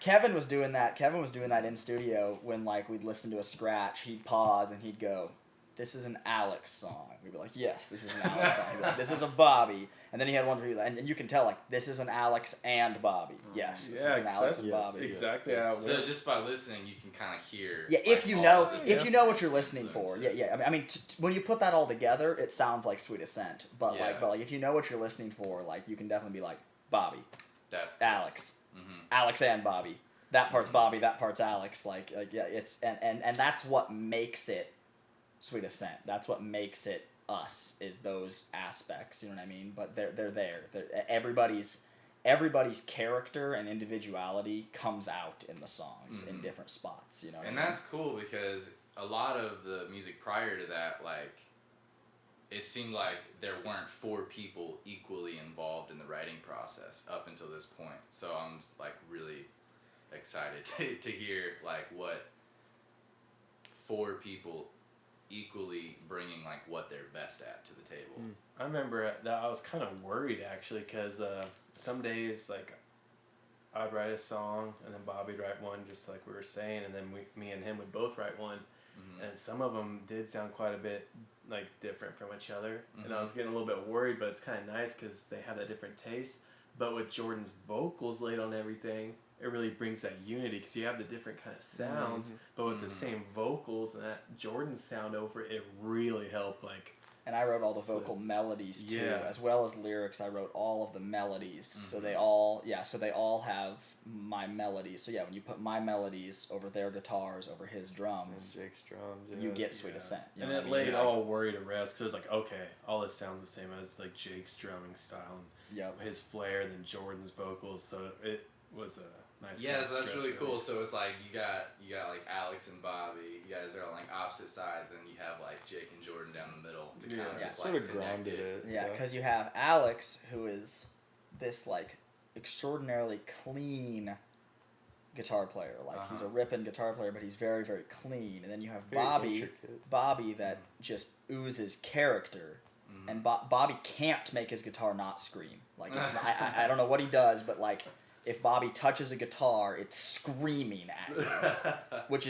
Kevin was doing that. Kevin was doing that in studio when like we'd listen to a scratch. He'd pause and he'd go, "This is an Allex song." We'd be like, "Yes, this is an Allex song." He'd be like, "This is a Bobby." And then he had one for you, and you can tell like this is an Alex and Bobby. Yes, this is an Alex and Bobby. Exactly how it So just by listening, you can kind of hear. Yeah, if you know what you're listening for. Yeah. I mean, when you put that all together, it sounds like Sweet Ascent. But like if you know what you're listening for, like you can definitely be like Bobby. That's Alex. Alex and Bobby. That part's Bobby, that part's Alex. It's and that's what makes it Sweet Ascent. That's what makes it us, is those aspects, you know what I mean? But they're there. Everybody's character and individuality comes out in the songs in different spots, you know. And that's cool because a lot of the music prior to that, like, it seemed like there weren't four people equally involved in the writing process up until this point. So I'm like really excited to hear like what four people equally bringing like what they're best at to the table. I remember that I was kind of worried actually because some days like I'd write a song and then Bobby'd write one just like we were saying, and then me and him would both write one, and some of them did sound quite a bit like different from each other, and I was getting a little bit worried, but it's kind of nice because they have that different taste. But with Jordan's vocals laid on everything, it really brings that unity because you have the different kind of sounds, but with the same vocals and that Jordan sound over it really helped. Like, and I wrote all the vocal melodies too, as well as lyrics. I wrote all of the melodies, so they all have my melodies. So when you put my melodies over their guitars, over his drums, and Jake's drums, you get Sweet Ascent. And it laid all worry to rest because it was like, okay, all this sounds the same as like Jake's drumming style and his flair, and then Jordan's vocals. So it was a nice. Yeah, so that's really cool. So it's like you got like Alex and Bobby. You guys are on like opposite sides, and you have like Jake and Jordan down the middle to kind of just like sort of grounded it. Yeah, because you have Alex, who is this like extraordinarily clean guitar player. Like he's a ripping guitar player, but he's very, very clean. And then you have Bobby that just oozes character. And Bobby can't make his guitar not scream. Like it's not, I don't know what he does, but like if Bobby touches a guitar, it's screaming at you, which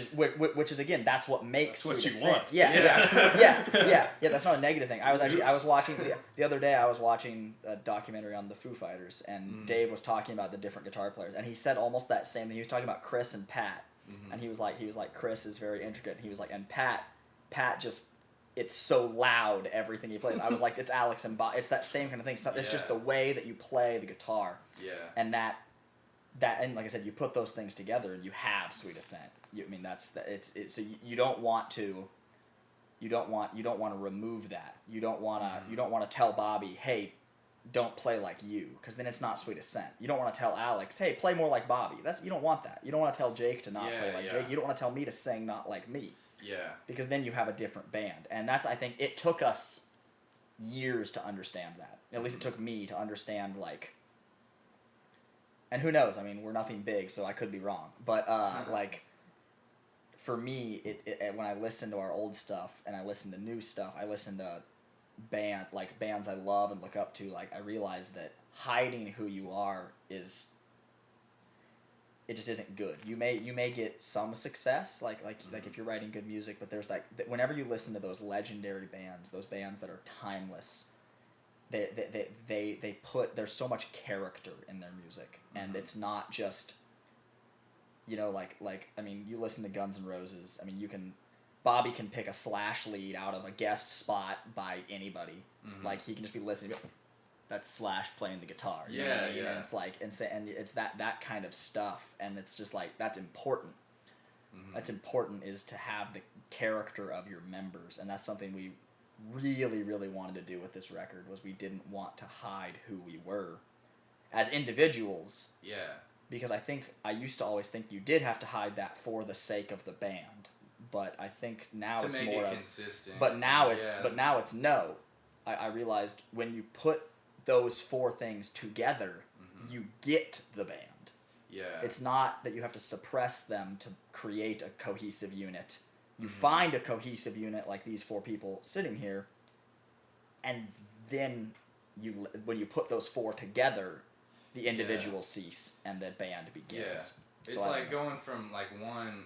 is again, that's what makes That's what Sweet you Ascent. want. Yeah. That's not a negative thing. I was watching the other day. I was watching a documentary on the Foo Fighters, and Dave was talking about the different guitar players, and he said almost that same thing. He was talking about Chris and Pat, and he was like Chris is very intricate. And he was like, and Pat just. It's so loud, everything he plays. I was like, it's Allex and Bob. It's that same kind of thing. So it's just the way that you play the guitar. Yeah. And that and like I said, you put those things together and you have Sweet Ascent. So you don't want to remove that. You don't want to tell Bobby, hey, don't play like you, because then it's not Sweet Ascent. You don't want to tell Allex, hey, play more like Bobby. You don't want that. You don't want to tell Jake to not play like Jake. You don't want to tell me to sing not like me. Yeah. Because then you have a different band. And I think it took us years to understand that. At least it took me to understand, like, and who knows, I mean, we're nothing big, so I could be wrong. But, like, for me, it when I listen to our old stuff and I listen to new stuff, I listen to bands I love and look up to, like, I realize that hiding who you are it just isn't good. You may get some success, like if you're writing good music, but there's whenever you listen to those legendary bands, those bands that are timeless, there's so much character in their music, and it's not just, like I mean, you listen to Guns N' Roses. I mean, Bobby can pick a Slash lead out of a guest spot by anybody. Like he can just be listening. That's Slash playing the guitar. You know what I mean? And it's like, and it's that kind of stuff, and it's just like, that's important. That's important, is to have the character of your members, and that's something we really, really wanted to do with this record, was we didn't want to hide who we were as individuals. Yeah. Because I used to always think you did have to hide that for the sake of the band, but I think now it's more of consistent. But now it's no. I realized when you put those four things together, you get the band. Yeah. It's not that you have to suppress them to create a cohesive unit. You find a cohesive unit like these four people sitting here, and then when you put those four together, the individuals cease and the band begins. Yeah. It's like going from like one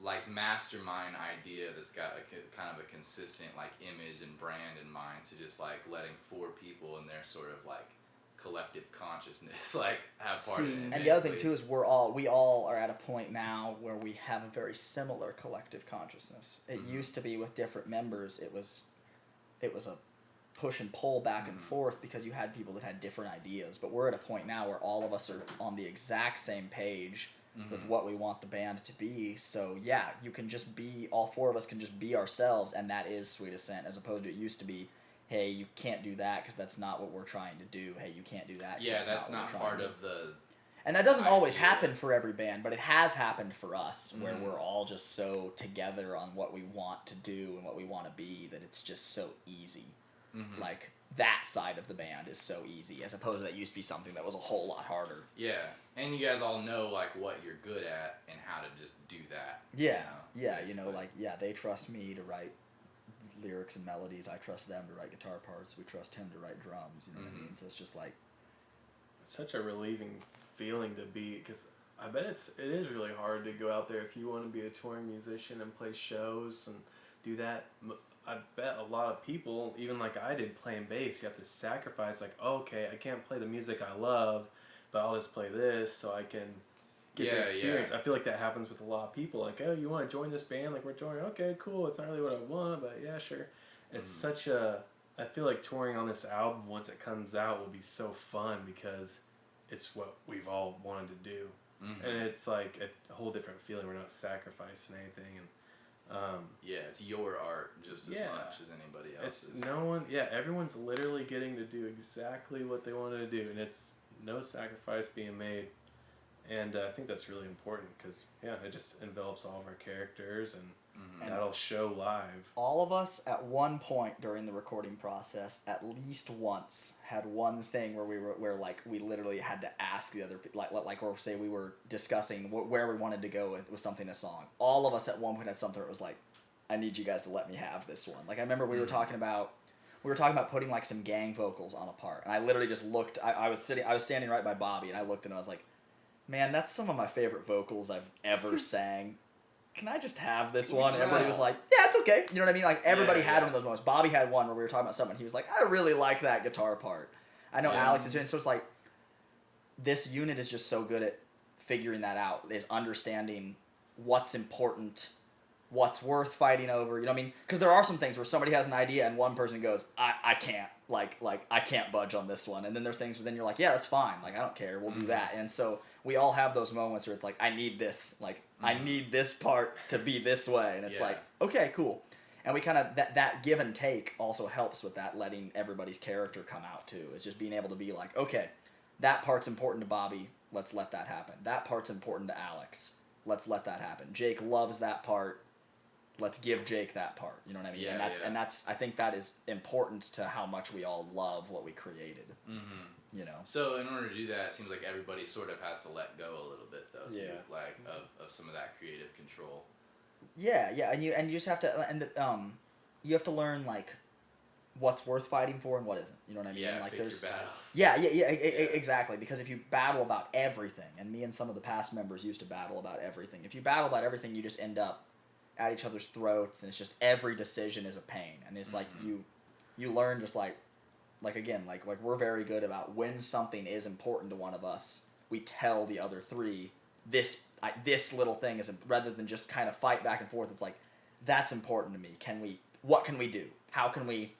like mastermind idea that's got kind of a consistent like image and brand in mind, to just like letting four people in their sort of like collective consciousness like have part in it. And the other thing too is we all are at a point now where we have a very similar collective consciousness. It used to be with different members, it was a push and pull back and forth, because you had people that had different ideas, but we're at a point now where all of us are on the exact same page with what we want the band to be. So yeah, you can just be, all four of us can just be ourselves, and that is Sweet Ascent, as opposed to it used to be, hey, you can't do that because that's not what we're trying to do. Hey, you can't do that. Yeah, that's not part of the. And that doesn't always happen for every band, but it has happened for us, where we're all just so together on what we want to do and what we want to be, that it's just so easy. Like, that side of the band is so easy, as opposed to that used to be something that was a whole lot harder. Yeah, and you guys all know like what you're good at and how to just do that. Yeah, they trust me to write lyrics and melodies. I trust them to write guitar parts. We trust him to write drums. You know what I mean? So it's just like, it's such a relieving feeling to be, because I bet it is really hard to go out there if you want to be a touring musician and play shows and do that. I bet a lot of people, even like I did playing bass, you have to sacrifice, like, oh, okay, I can't play the music I love, but I'll just play this so I can get the experience. I feel like that happens with a lot of people. Like, oh, you want to join this band? Like, we're touring. Okay, cool. It's not really what I want, but yeah, sure. It's such a... I feel like touring on this album, once it comes out, will be so fun, because it's what we've all wanted to do. And it's like a whole different feeling. We're not sacrificing anything, and it's your art just as much as anybody else's. It's everyone's literally getting to do exactly what they wanted to do, and it's no sacrifice being made. And I think that's really important, because it just envelops all of our characters, and that'll show live. All of us at one point during the recording process, at least once, had one thing where we literally had to ask the other people, or say we were discussing where we wanted to go with something, a song. All of us at one point had something where it was like, I need you guys to let me have this one. Like, I remember we were talking about putting like some gang vocals on a part, and I literally just looked. I was standing right by Bobby, and I looked and I was like, Man, that's some of my favorite vocals I've ever sang. Can I just have this one? And everybody was like, yeah, it's okay. You know what I mean? Like, everybody had one of those moments. Bobby had one where we were talking about someone. He was like, I really like that guitar part. I know Alex is doing, so it's like, this unit is just so good at figuring that out, is understanding what's important, what's worth fighting over, you know what I mean? Because there are some things where somebody has an idea and one person goes, I can't, like, I can't budge on this one. And then there's things where then you're like, yeah, that's fine. Like, I don't care. We'll do that. And so we all have those moments where it's like, I need this. Like, I need this part to be this way. And it's like, okay, cool. And we kind of, that give and take also helps with that, letting everybody's character come out too. Is just being able to be like, okay, that part's important to Bobby. Let's let that happen. That part's important to Allex. Let's let that happen. Jake loves that part. Let's give Jake that part. You know what I mean? Yeah, and that's I think that is important to how much we all love what we created. Mm-hmm. You know. So in order to do that, it seems like everybody sort of has to let go a little bit though, too. Yeah. Like of some of that creative control. Yeah, and you just have to you have to learn like what's worth fighting for and what isn't. You know what I mean? Yeah, like pick there's your battles. Yeah, exactly. Because if you battle about everything, and me and some of the past members used to battle about everything. If you battle about everything, you just end up at each other's throats, and it's just every decision is a pain. And it's like you learn just like again, like we're very good about when something is important to one of us, we tell the other three this little thing is, rather than just kind of fight back and forth. It's like, that's important to me. What can we do? How can we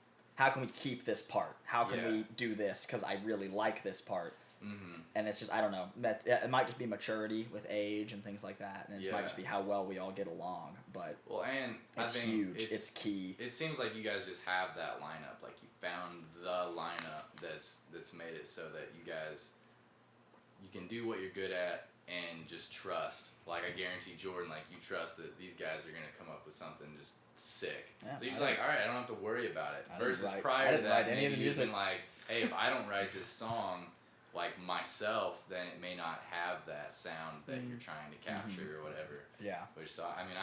keep this part? How can we do this? Because I really like this part. Mm-hmm. And it's just, I don't know. It might just be maturity with age and things like that. And it might just be how well we all get along. But and it's huge. It's key. It seems like you guys just have that lineup. Like, you found the lineup that's made it so that you can do what you're good at and just trust. Like, I guarantee Jordan, like, you trust that these guys are going to come up with something just sick. Yeah, so you're just like, all right, I don't have to worry about it. Versus I prior to that, any of the maybe you've music. been like, hey, if I don't write this song like myself, then it may not have that sound that you're trying to capture or whatever. Yeah. Which, so, I mean,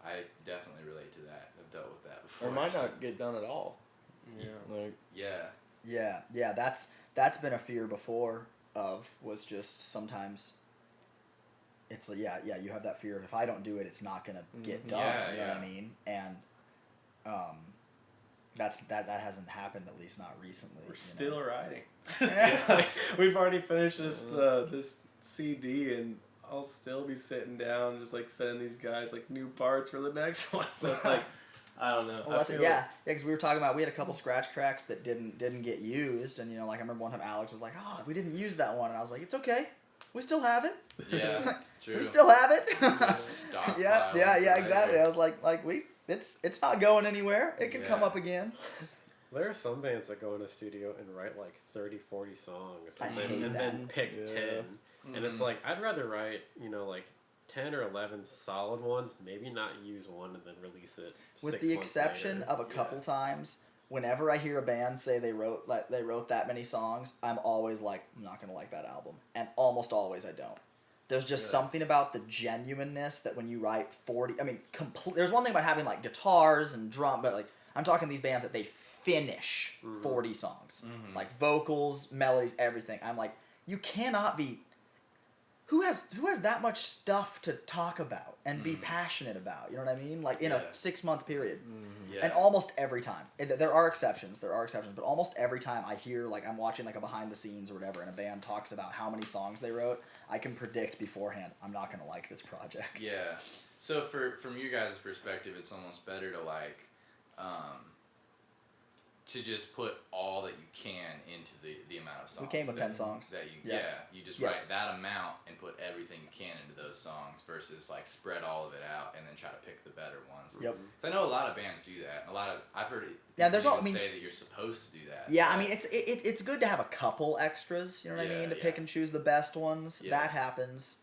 I definitely relate to that. I've dealt with that before. Or might not get done at all. Yeah. Like, Yeah, that's been a fear before was just sometimes it's like, you have that fear of, if I don't do it, it's not gonna get done. You know what I mean? And that hasn't happened, at least not recently. We're still writing. Yeah. We've already finished this CD, and I'll still be sitting down just like sending these guys like new parts for the next one. So it's like, I don't know. Well, because we were talking about, we had a couple scratch tracks that didn't get used, and like I remember one time Alex was like, "Oh, we didn't use that one," and I was like, "It's okay, we still have it." Yeah, true. We still have it. Yeah, exactly. I was like it's not going anywhere. It can come up again. There are some bands that go in a studio and write like 30, 40 songs and then pick 10. Mm-hmm. And it's like, I'd rather write, like 10 or 11 solid ones, maybe not use one and then release it. With the exception of a couple times, whenever I hear a band say they wrote that many songs, I'm always like, I'm not going to like that album. And almost always I don't. There's just something about the genuineness that when you write 40, I mean, there's one thing about having like guitars and drum, but like, I'm talking these bands that they finish 40 songs. Mm-hmm. Like vocals, melodies, everything. I'm like, you cannot be... Who has that much stuff to talk about and be passionate about? You know what I mean? Like, in a 6-month period. Mm-hmm. And almost every time. There are exceptions, but almost every time I hear, like, I'm watching, like, a behind-the-scenes or whatever, and a band talks about how many songs they wrote, I can predict beforehand, I'm not going to like this project. Yeah. So, from you guys' perspective, it's almost better to, like... to just put all that you can into the amount of songs. We came with 10 songs. That you just write that amount and put everything you can into those songs versus like spread all of it out and then try to pick the better ones. Yep. So I know a lot of bands do that. I've heard say that you're supposed to do that. Yeah, I mean it's good to have a couple extras. You know what I mean? To pick and choose the best ones. Yeah. That happens.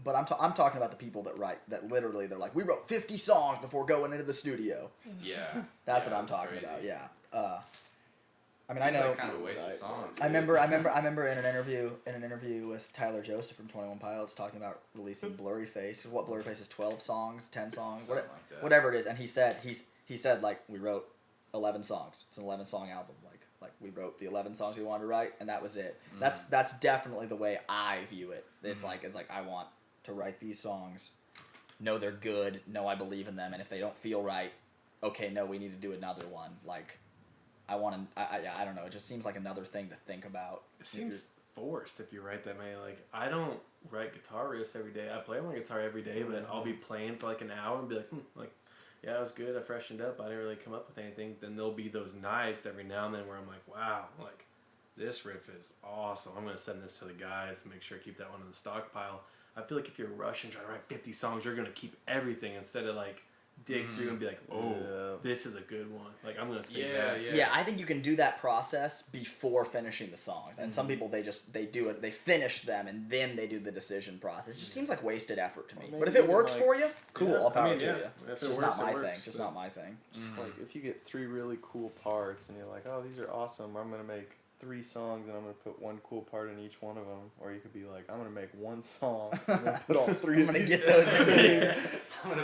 But I'm talking about the people that write that literally they're like, we wrote 50 songs before going into the studio. Yeah. That's what I'm talking about. Yeah. I mean, seems I know. Like kind of a waste of songs. I remember in an interview with Tyler Joseph from 21 Pilots talking about releasing Blurry Face. What Blurry Face is 12 songs, 10 songs, whatever it is. And he said like we wrote 11 songs. It's an 11-song album. Like we wrote the 11 songs we wanted to write, and that was it. That's definitely the way I view it. It's like I want to write these songs, know they're good, know I believe in them, and if they don't feel right, okay, no, we need to do another one. Like, I want to, I don't know, it just seems like another thing to think about. It seems forced if you write that many. Like, I don't write guitar riffs every day. I play my guitar every day, but I'll be playing for like an hour and be like, yeah, it was good. I freshened up. I didn't really come up with anything. Then there'll be those nights every now and then where I'm like, wow, like, this riff is awesome. I'm going to send this to the guys, make sure I keep that one in the stockpile. I feel like if you're rushing, trying to write 50 songs, you're going to keep everything instead of like, dig through and be like, oh, this is a good one. Like, I'm going to say that. Yeah, I think you can do that process before finishing the songs. And some people, they do it, they finish them, and then they do the decision process. It just seems like wasted effort to me. But if it works for you, cool, all power to you. It's just not my thing. Just not my thing. Just like, if you get 3 really cool parts, and you're like, oh, these are awesome, I'm going to make 3 songs, and I'm going to put 1 cool part in each one of them. Or you could be like, I'm going to make 1 song, and I'm going to put all 3 I'm going to get those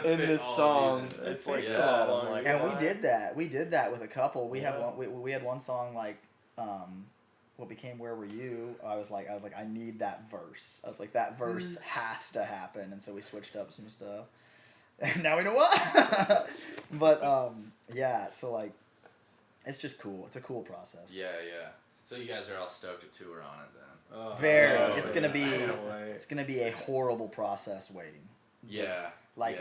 in this song. It's like that. I'm like, and we did that. We did that with a couple. We had one. We had one song like, what became "Where Were You?" I was like, I need that verse. I was like, that verse has to happen, and so we switched up some stuff. And now we know what. But yeah. So like, it's just cool. It's a cool process. Yeah. So you guys are all stoked to tour on it then? Oh, very. It's gonna be a horrible process waiting. Yeah.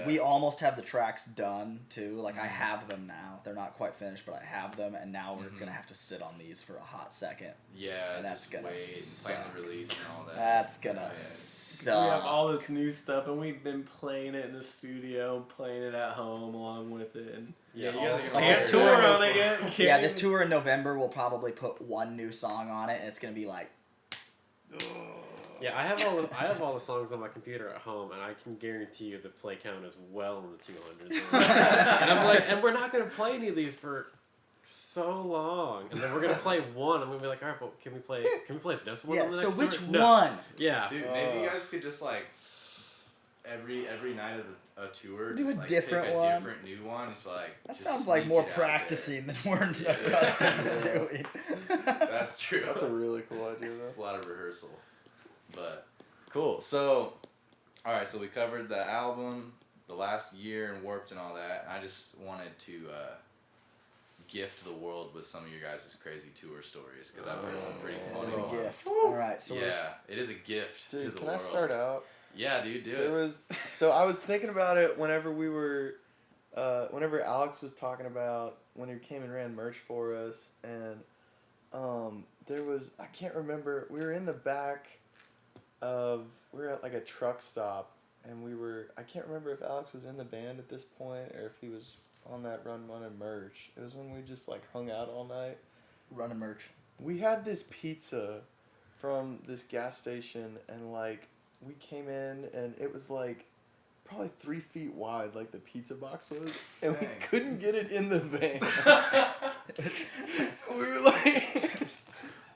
We almost have the tracks done too. Like, I have them now. They're not quite finished, but I have them, and now we're gonna have to sit on these for a hot second. Yeah, and that's gonna plan the release and all that. That's gonna suck. We have all this new stuff, and we've been playing it in the studio, playing it at home along with it. And you guys are gonna can't tour on it yet. Yeah, this tour in November, we'll probably put 1 new song on it, and it's gonna be like. Yeah, I have all the songs on my computer at home, and I can guarantee you the play count is well in the 200s. And I'm like, and we're not gonna play any of these for so long, and then we're gonna play one. I'm gonna be like, all right, but can we play this one? Yeah. On the So next which tour? one? No. Yeah. Dude, maybe you guys could just like every night of a tour, do just a like different pick a one. different new one. It's like That just sounds like sneak more it out practicing than we're accustomed to doing. there. That's true. That's a really cool idea, though. It's a lot of rehearsal, but cool. So, all right. So we covered the album, the last year, and Warped and all that. I just wanted to gift the world with some of your guys' crazy tour stories because I've heard some pretty funny It's a ones. gift. All right. So Yeah, it is a gift to the Dude, can world. I start out? Yeah, dude, do There it. was so I was thinking about it whenever we were, whenever Alex was talking about when he came and ran merch for us, and there was, I can't remember, we were in the back of, we were at like a truck stop, and I can't remember if Alex was in the band at this point or if he was on that run running merch. It was when we just like hung out all night. running merch. We had this pizza from this gas station, and like we came in and it was like probably 3 feet wide, like the pizza box was, and we couldn't get it in the van. We were like,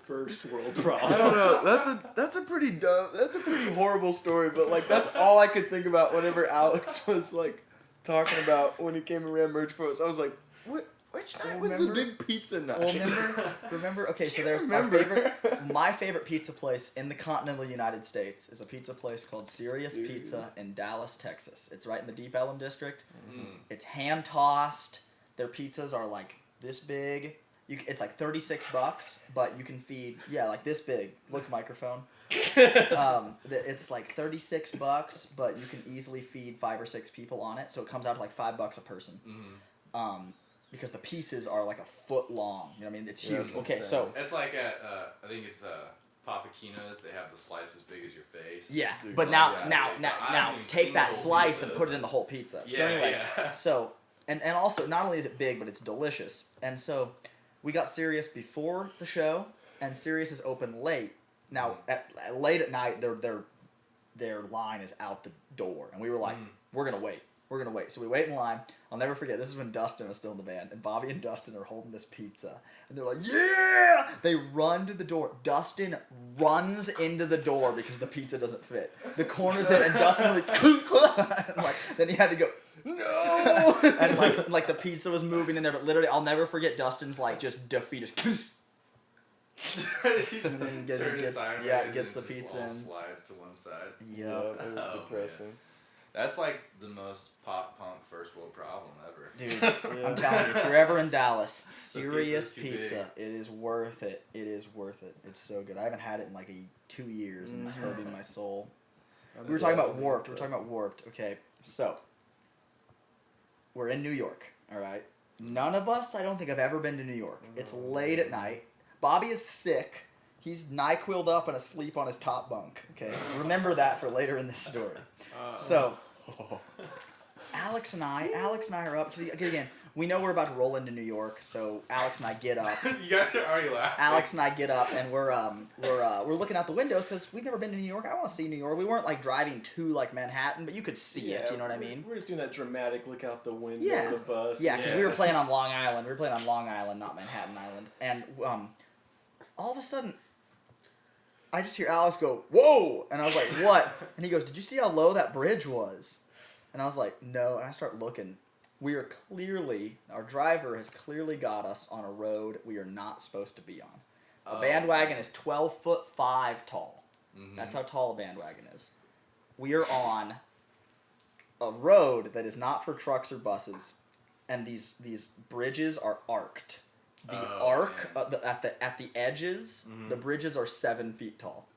first world problem. I don't know. That's a pretty dumb. That's a pretty horrible story, but like that's all I could think about whenever Alex was like talking about when he came and ran merch for us. I was like, which night was the big pizza night? Well, remember? Okay, so there's my favorite pizza place in the continental United States is a pizza place called Serious Pizza in Dallas, Texas. It's right in the Deep Ellum district. It's hand tossed. Their pizzas are like this big. It's like $36, but you can feed like this big. Look, microphone. It's like $36, but you can easily feed 5 or 6 people on it, so it comes out to like $5 a person. Because the pieces are like a foot long. You know what I mean? It's huge. Okay, so It's like at I think it's Papaquino's. They have the slice as big as your face. yeah, Dude, but so now I haven't even take seen that the whole slice pizza. and put it in the whole pizza. So Yeah, anyway, yeah. so and also not only is it big, but it's delicious. And so we got Sirius before the show, and Sirius is open late. Now late at night, their line is out the door, and we were like, we're gonna wait. So we wait in line. I'll never forget. This is when Dustin was still in the band, and Bobby and Dustin are holding this pizza, and they're like, "Yeah!" They run to the door. Dustin runs into the door because the pizza doesn't fit. The corner's there, and Dustin like, and like, then he had to go, "No!" And like the pizza was moving in there, but literally, I'll never forget Dustin's like just defeated. And then gets the just pizza all and slides to one side. yeah. It was Oh, depressing. man. That's like the most pop punk first world problem ever. Dude, Yeah. I'm telling you, if you're ever in Dallas, serious pizza's too pizza. It is worth it. It is worth it. It's so good. I haven't had it in like 2 years, and it's hurting my soul. We were talking about Warped. Okay, so we're in New York. All right. None of us, I don't think, have ever been to New York. It's late at night. Bobby is sick. He's NyQuil'd up and asleep on his top bunk. Okay, remember that for later in this story. So, Alex and I are up. Cause again, we know we're about to roll into New York, so Alex and I get up. You guys are already laughing. Alex and I get up and we're looking out the windows because we've never been to New York. I want to see New York. We weren't like driving to like Manhattan, but you could see it. You know what I mean? We're just doing that dramatic look out the window Yeah. of the bus. Yeah, because we were playing on Long Island. We were playing on Long Island, not Manhattan Island. And all of a sudden, I just hear Alex go, "Whoa!" And I was like, "What?" And he goes, "Did you see how low that bridge was?" And I was like, "No." And I start looking. Our driver has clearly got us on a road we are not supposed to be on. A bandwagon is 12'5" tall. Mm-hmm. That's how tall a bandwagon is. We are on a road that is not for trucks or buses, and these bridges are arced. The arc at the edges, the bridges are 7 feet tall.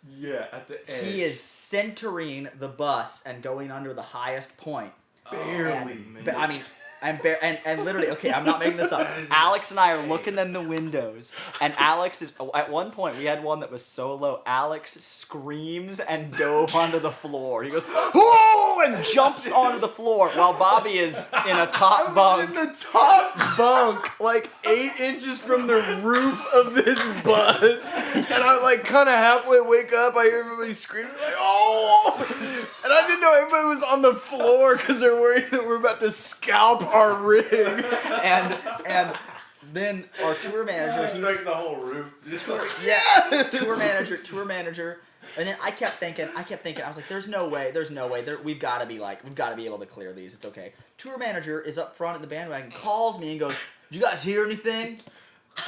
Yeah, at the edge. He is centering the bus and going under the highest point. Barely. And literally, okay, I'm not making this up. Alex and I are looking in the windows, and Alex is, at one point, we had one that was so low, Alex screams and dove onto the floor. He goes, "Whoa!" and jumps onto the floor while Bobby is in a top bunk. In the top bunk, like 8 inches from the roof of this bus, and I like kind of halfway wake up. I hear everybody screaming like, "Oh!" And I didn't know everybody was on the floor because they're worried that we're about to scalp our rig. And then our tour manager, It's like the whole roof. Just like, tour manager. And then I kept thinking, I was like, there's no way. We've got to be able to clear these. It's okay. Tour manager is up front at the bandwagon, calls me and goes, "Did you guys hear anything?"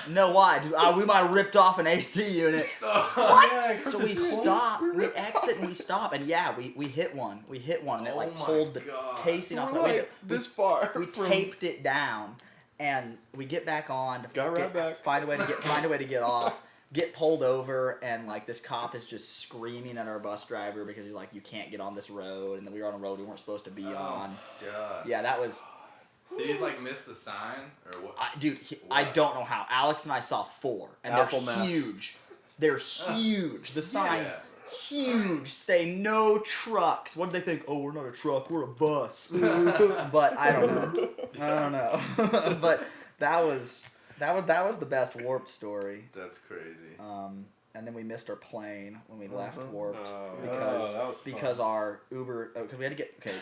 "No, why? Dude, we might have ripped off an AC unit." What? Yeah, So we stop, we exit and we stop, and yeah, we hit one. And it like pulled the casing off the We're window. like this far. We taped it down, and we get back on to find a way to get off. Get pulled over, and like this cop is just screaming at our bus driver because he's like, "You can't get on this road," and then we were on a road we weren't supposed to be on. God. Yeah, that was. Did he just like miss the sign or what? I don't know how. Alex and I saw 4, and Apple they're Maps. huge. They're huge. The signs huge say "No trucks." What did they think? "Oh, we're not a truck, we're a bus." But I don't know. But that was the best Warped story. That's crazy. And then we missed our plane when we left Warped that was because our Uber, because we had to get, okay,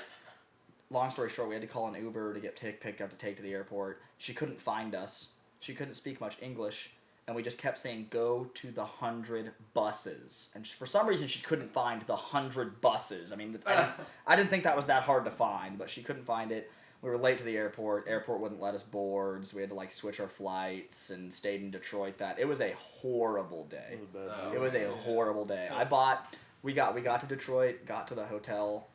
long story short, we had to call an Uber to get picked up to take to the airport. She couldn't find us. She couldn't speak much English, and we just kept saying, "Go to the 100 buses." And for some reason, she couldn't find the 100 buses. I mean, I didn't think that was that hard to find, but she couldn't find it. We were late to the airport. Airport wouldn't let us board, so we had to like switch our flights and stayed in Detroit. It was a horrible day. It was a horrible day. We got to Detroit, got to the hotel,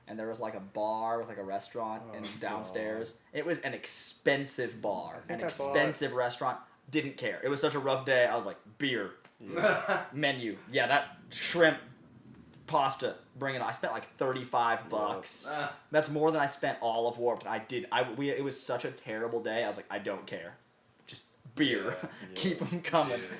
and there was like a bar with like a restaurant downstairs. It was an expensive bar, an expensive restaurant. Didn't care. It was such a rough day. I was like, beer, menu. Yeah, that shrimp pasta, bring it on. I spent like $35. That's more than I spent all of Warped. It was such a terrible day. I was like, I don't care. Just beer. Keep them coming. Dude.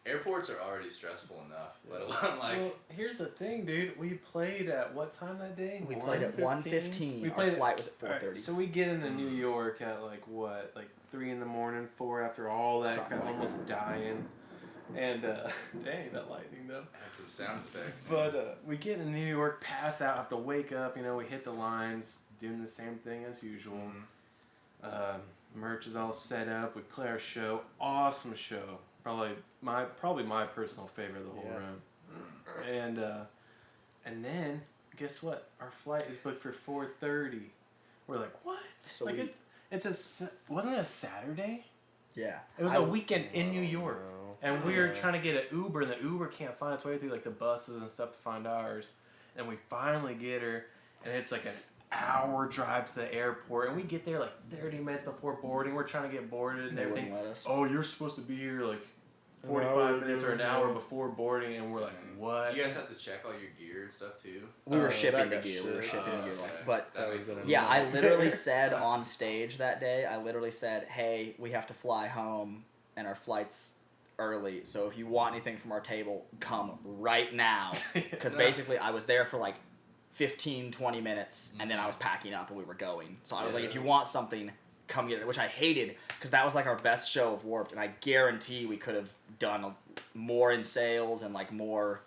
Airports are already stressful enough, let alone like... Well, here's the thing, dude. We played at what time that day? We played at 1:15. Our flight was at 4:30. Right, so we get into New York at like what? Like 3 a.m, 4 after all that crap, almost dying. And, dang, that lightning though. Had some sound effects. But we get in New York, pass out, have to wake up, we hit the lines, doing the same thing as usual. Merch is all set up, we play our show, awesome show. Probably my personal favorite of the whole run. And then, guess what? Our flight is booked for 4:30. We're like, what? So like wasn't it a Saturday? Yeah. It was a weekend in New York. No. And we were trying to get an Uber, and the Uber can't find its way through like the buses and stuff to find ours. And we finally get her, and it's like an hour drive to the airport, and we get there like 30 minutes before boarding. We're trying to get boarded, and They everything. wouldn't let us. Oh, you're supposed to be here like 45 minutes or an hour before boarding, and we're like, what? You guys have to check all your gear and stuff too? We were shipping the that gear. got We were shipped. shipping the gear. Okay. But That makes sense. yeah, I literally said on stage that day, I literally said, hey, we have to fly home and our flight's early. So if you want anything from our table, come right now. Because basically I was there for like 15, 20 minutes and then I was packing up and we were going. So I was like, if you want something, come get it. Which I hated because that was like our best show of Warped. And I guarantee we could have done more in sales and like more...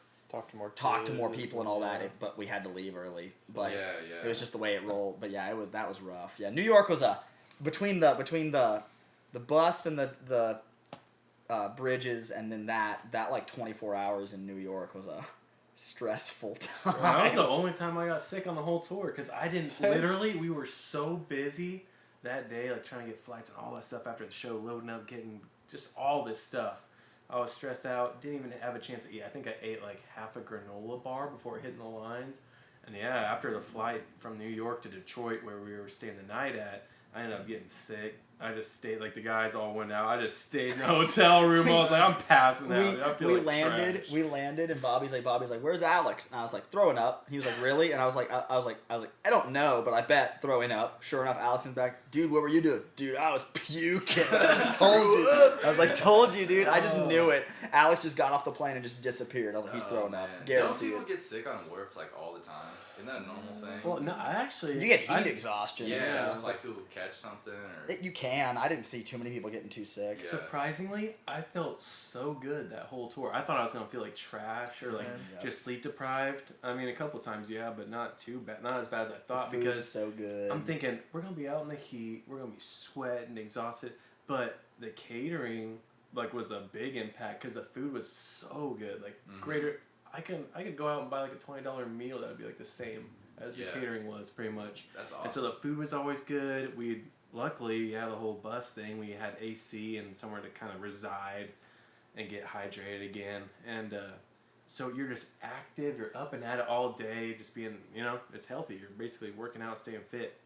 Talk to more people and all that, but we had to leave early. But it was just the way it rolled. But yeah, that was rough. Yeah, New York was between the bus and the bridges and then that like 24 hours in New York was a stressful time. Well, that was the only time I got sick on the whole tour because I didn't literally. We were so busy that day, like trying to get flights and all that stuff after the show, loading up, getting just all this stuff. I was stressed out, didn't even have a chance to eat. I think I ate like half a granola bar before hitting the lines. And yeah, after the flight from New York to Detroit where we were staying the night at, I ended up getting sick. I just stayed, like the guys all went out. I just stayed in the hotel room. I was like, I'm passing out. I feel like trash. We landed and Bobby's like, where's Allex? And I was like, throwing up. He was like, really? And I was like, I don't know, but I bet throwing up. Sure enough, Alex is back. Dude, what were you doing? Dude, I was puking. I just told you. I was like, told you, dude. I just knew it. Alex just got off the plane and just disappeared. I was like, he's throwing up. Guaranteed. Don't people get sick on Warps like all the time? Isn't that a normal thing? Well, no, I actually... You get heat exhaustion. Yeah, and stuff. it's like people catch something or... You can. I didn't see too many people getting too sick. Yeah. Surprisingly, I felt so good that whole tour. I thought I was going to feel like trash or like just sleep deprived. I mean, a couple times, yeah, but not too bad. Not as bad as I thought The food because is so good. I'm thinking, we're going to be out in the heat. We're going to be sweating, exhausted. But the catering like was a big impact because the food was so good. Like greater... I could go out and buy like a $20 meal that would be like the same as the catering was pretty much. That's awesome. And so the food was always good. Luckily, the whole bus thing, we had AC and somewhere to kind of reside and get hydrated again. And so you're just active, you're up and at it all day, just being, it's healthy. You're basically working out, staying fit.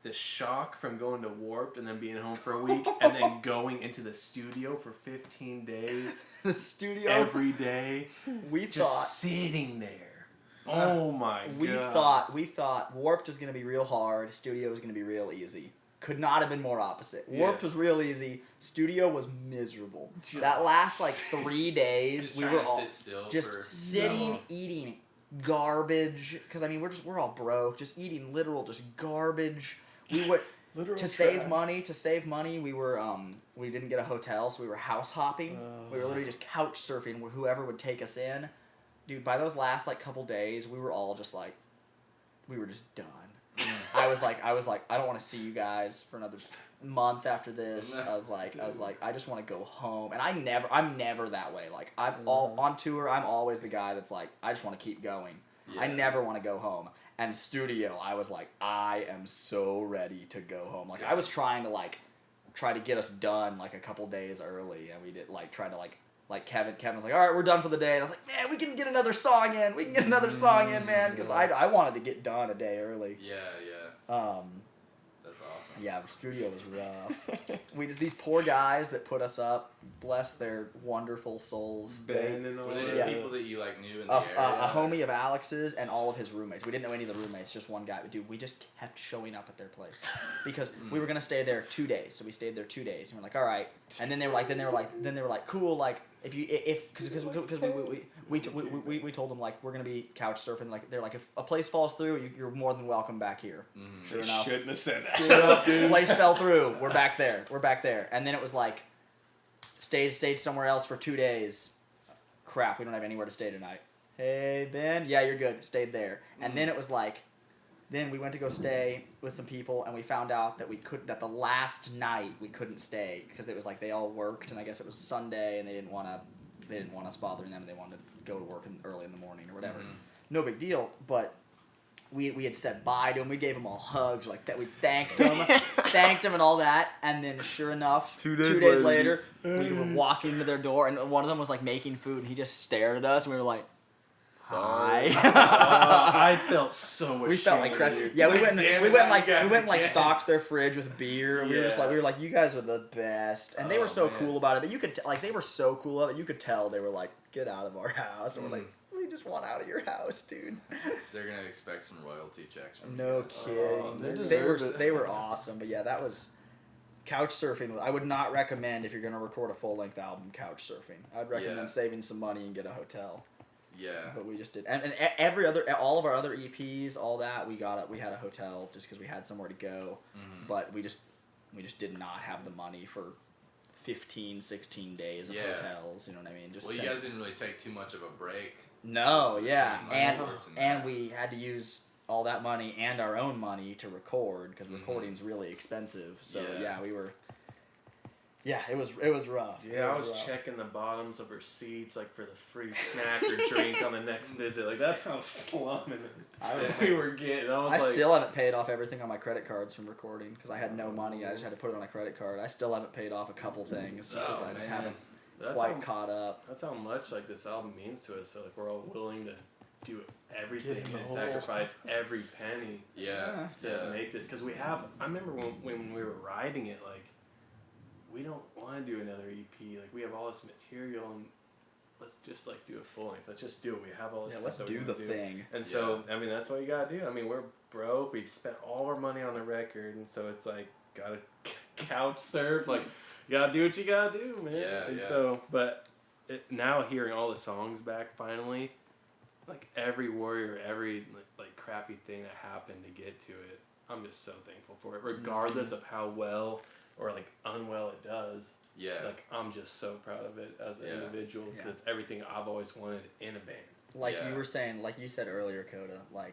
The shock from going to Warped and then being home for a week and then going into the studio for 15 days. The studio? Every day. We just sitting there. Oh my God. We thought Warped was going to be real hard, studio was going to be real easy. Could not have been more opposite. Warped was real easy, studio was miserable. That last like 3 days, we were all sitting, eating garbage. Because I mean, we're all broke, just eating literal just garbage. We would to save money. We were we didn't get a hotel, so we were house hopping. We were literally just couch surfing with whoever would take us in. Dude, by those last like couple days, we were all just like, we were just done. I was like, I don't want to see you guys for another month after this. I was like, I just want to go home. And I'm never that way. Like all on tour, I'm always the guy that's like, I just want to keep going. Yeah. I never want to go home. And studio, I was like, I am so ready to go home. Like I was trying to get us done like a couple days early, and we did Kevin was like, all right, we're done for the day. And I was like, man, we can get another song in. We can get another song in, man. Because I wanted to get done a day early. Yeah. That's awesome. Yeah, the studio was rough. These poor guys that put us up, bless their wonderful souls. Ben and all that. Were they just people that you like knew in the area? A homie of Alex's and all of his roommates. We didn't know any of the roommates, just one guy. But dude, we just kept showing up at their place because we were gonna stay there 2 days. So we stayed there 2 days, and we're like, all right. And then they were like, cool, like because we told them like we're gonna be couch surfing. Like they're like, if a place falls through, you're more than welcome back here. Sure enough, shouldn't have said that. Sure enough, place fell through. We're back there. And then it was like, stayed somewhere else for 2 days. Crap, we don't have anywhere to stay tonight. Hey Ben, yeah, you're good. Stayed there. And then it was like, then we went to go stay with some people, and we found out that the last night we couldn't stay because it was like they all worked, and I guess it was Sunday, and they didn't want us bothering them, and they wanted to go to work early in the morning or whatever. No big deal, but we had said bye to them. We gave them all hugs like that. We thanked them and all that. And then sure enough, 2 days days later, we were walking to their door, and one of them was like making food, and he just stared at us, and we were like, hi. I felt so ashamed. We felt like crap. Yeah, we went like stocked their fridge with beer. And we were like, you guys are the best, and they were so cool about it. But you could they were so cool about it. You could tell they were like, get out of our house, and we're like, we just want out of your house, dude. They're gonna expect some royalty checks from No you guys. kidding. They were awesome. But yeah, that was couch surfing. I would not recommend if you're gonna record a full length album couch surfing. I'd recommend saving some money and get a hotel. Yeah. But we just did, and all of our other EPs, all that we had a hotel just because we had somewhere to go, but we just did not have the money for 15, 16 days of hotels. You know what I mean? You guys didn't really take too much of a break. No, yeah, and we had to use all that money and our own money to record because recording's really expensive. So we were. Yeah, it was rough. Yeah, I was checking the bottoms of her seats like for the free snack or drink on the next visit. Like that's how slumming we were getting. I still haven't paid off everything on my credit cards from recording because I had no money. I just had to put it on a credit card. I still haven't paid off a couple things just because I just haven't caught up. That's how much like this album means to us. So like we're all willing to do everything and sacrifice every penny. To make this because we have. I remember when we were writing it like. We don't want to do another EP. Like we have all this material, and let's just like do a full length. Let's just do it. We have all this. Yeah, let's do the thing. And so I mean that's what you gotta do. I mean we're broke. We spent all our money on the record, and so it's like gotta couch surf. Like you gotta do what you gotta do, man. So, but now hearing all the songs back finally, like every warrior, every like crappy thing that happened to get to it, I'm just so thankful for it, regardless of how well. Or like unwell it does. Yeah. Like I'm just so proud of it as an individual because it's everything I've always wanted in a band. Like you were saying, like you said earlier, Coda. Like,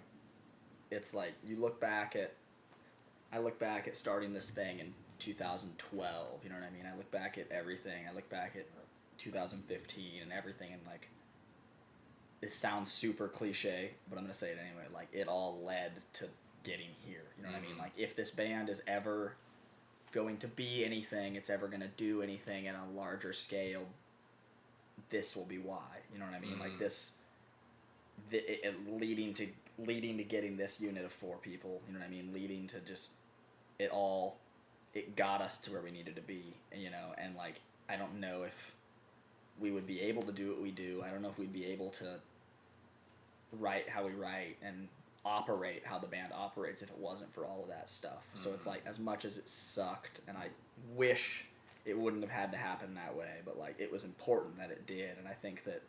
it's like I look back at starting this thing in 2012. You know what I mean? I look back at everything. I look back at 2015 and everything, and like, it sounds super cliche, but I'm gonna say it anyway. Like, it all led to getting here. You know what I mean? Like, if this band is ever going to be anything, it's ever going to do anything at a larger scale, this will be why. You know what I mean? Like this, leading to getting this unit of 4 people. You know what I mean? Leading to just it got us to where we needed to be. You know, and like I don't know if we would be able to do what we do. I don't know if we'd be able to write how we write and operate how the band operates if it wasn't for all of that stuff. So it's like, as much as it sucked and I wish it wouldn't have had to happen that way, but like it was important that it did, and I think that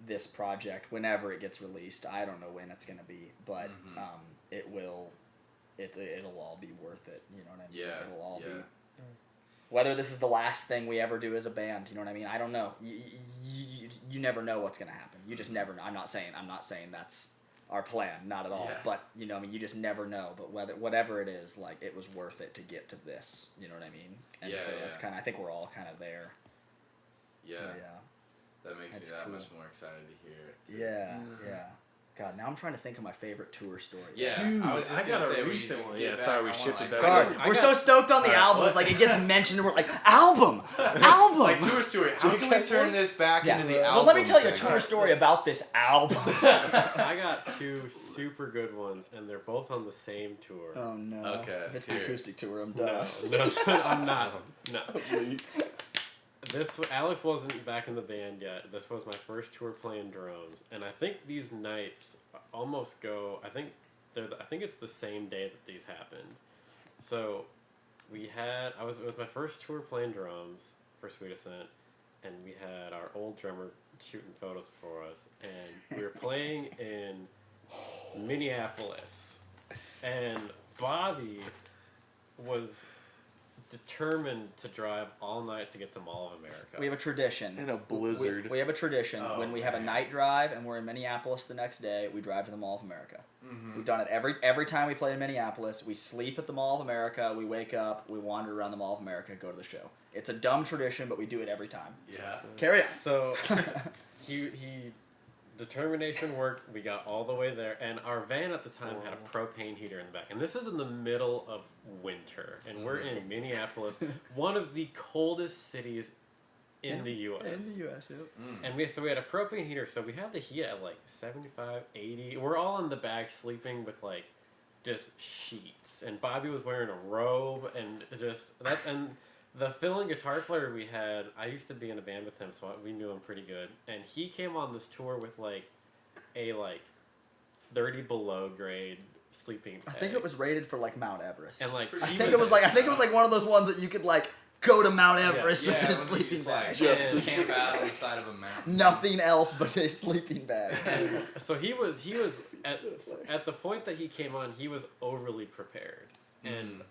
this project, whenever it gets released, I don't know when it's going to be, but it'll all be worth it, you know what I mean? It'll all be, whether this is the last thing we ever do as a band, you know what I mean? I don't know. You never know what's going to happen. You just never know. I'm not saying that's our plan, not at all. But you know, I mean, you just never know. But whatever it is, like it was worth it to get to this. You know what I mean? And so it's kind of. I think we're all kind of there. Yeah. That makes me that much more excited to hear it. Too. Yeah. God, now I'm trying to think of my favorite tour story. Yeah, dude, I got a recent one. Yeah, sorry, we shifted back. Sorry, we're so stoked on the album. It's like it gets mentioned, and we're like, album. Like tour story. How can we turn this back into the album? Well, let me tell you a tour story about this album. I got 2 super good ones, and they're both on the same tour. Oh no. Okay. If it's the acoustic tour, I'm done. No, I'm not. No. Alex wasn't back in the band yet. This was my first tour playing drums, and I think these nights almost go. I think it's the same day that these happened. So, it was my first tour playing drums for Sweet Ascent, and we had our old drummer shooting photos for us, and we were playing in Minneapolis, and Bobby was determined to drive all night to get to Mall of America. We have a tradition. In a blizzard. We have a tradition. When we have a night drive and we're in Minneapolis the next day, we drive to the Mall of America. We've done it every time we play in Minneapolis. We sleep at the Mall of America, we wake up, we wander around the Mall of America, go to the show. It's a dumb tradition, but we do it every time. Yeah. Carry on. So, he determination worked. We got all the way there, and our van at the time had a propane heater in the back. And this is in the middle of winter, and we're in Minneapolis, one of the coldest cities in the U.S. In the U.S., yep. And we had a propane heater, so we had the heat at like 75, 80. We're all in the back sleeping with like just sheets, and Bobby was wearing a robe, and the fill-in guitar player we had, I used to be in a band with him, so we knew him pretty good. And he came on this tour with like a 30 below grade sleeping bag. I think it was rated for like Mount Everest. And like I think it was like one of those ones that you could like go to Mount Everest with this sleeping bag. Just camp out on the side of a mountain. Nothing else but a sleeping bag. So he was at the point that he came on, he was overly prepared. And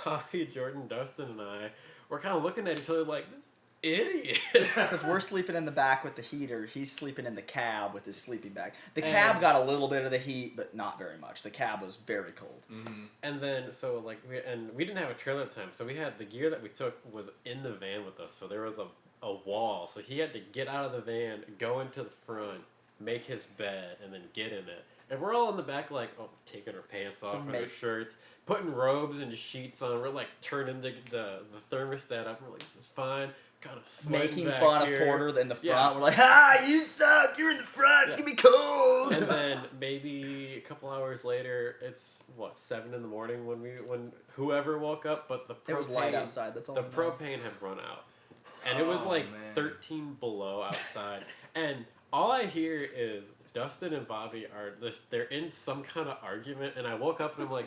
Bobby, Jordan, Dustin, and I were kind of looking at each other like, this idiot. Because we're sleeping in the back with the heater. He's sleeping in the cab with his sleeping bag. The cab got a little bit of the heat, but not very much. The cab was very cold. Mm-hmm. And then, so like, we didn't have a trailer at the time, so we had the gear that we took was in the van with us. So there was a wall. So he had to get out of the van, go into the front, make his bed, and then get in it. And we're all in the back like, taking our pants off and our shirts, putting robes and sheets on. We're like turning the thermostat up. We're like, this is fine. Kind of making fun here. of Porter in the front. Yeah. We're like, you suck. You're in the front. It's gonna be cold. And then maybe a couple hours later, it's 7 in the morning when whoever woke up, but the propane, it was light outside. That's all. The propane had run out, and it was like 13 below outside, and all I hear is Dustin and Bobby they're in some kind of argument, and I woke up and I'm like,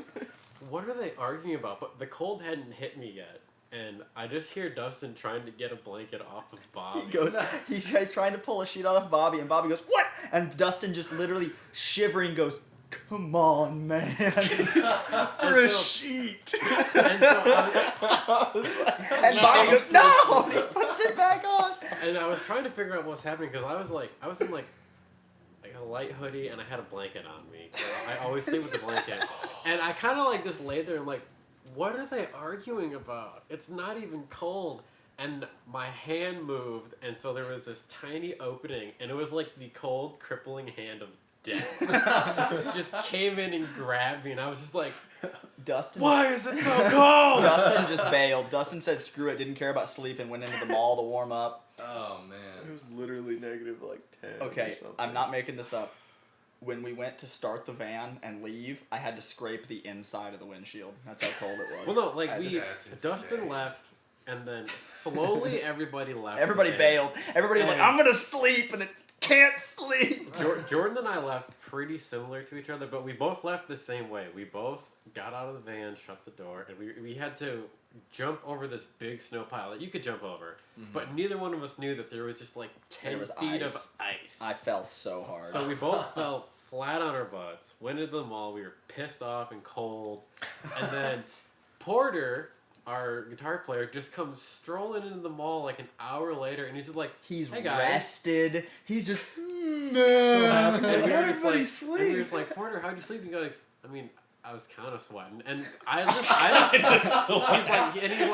what are they arguing about? But the cold hadn't hit me yet. And I just hear Dustin trying to get a blanket off of Bobby. He's trying to pull a sheet off Bobby, and Bobby goes, what? And Dustin just literally shivering goes, come on, man. For a sheet. And Bobby goes, no! And he puts it back on. And I was trying to figure out what's happening, because I was in like a light hoodie, and I had a blanket on me. So I always sleep with the blanket. And I kind of like just lay there and like, what are they arguing about? It's not even cold. And my hand moved, and so there was this tiny opening, and it was like the cold, crippling hand of death. Just came in and grabbed me, and I was just like, Dustin, why is it so cold? Dustin just bailed. Dustin said screw it, didn't care about sleeping, went into the mall to warm up. Oh, man. It was literally negative 10. Okay, I'm not making this up. When we went to start the van and leave, I had to scrape the inside of the windshield. That's how cold it was. Well, no, like Dustin left, and then slowly everybody left. Everybody bailed. Everybody was like, I'm going to sleep, and then can't sleep. Jordan and I left pretty similar to each other, but we both left the same way. We both got out of the van, shut the door, and we had to jump over this big snow pile that you could jump over. Mm-hmm. But neither one of us knew that there was just 10 feet of ice. I fell so hard. So we both fell flat on our butts, went into the mall, we were pissed off and cold, and then Porter, our guitar player, just comes strolling into the mall an hour later, and he's just like, he's hey guys. Rested. He's just, and we were just like, Porter, how'd you sleep? And he goes, I was kind of sweating, and he's like,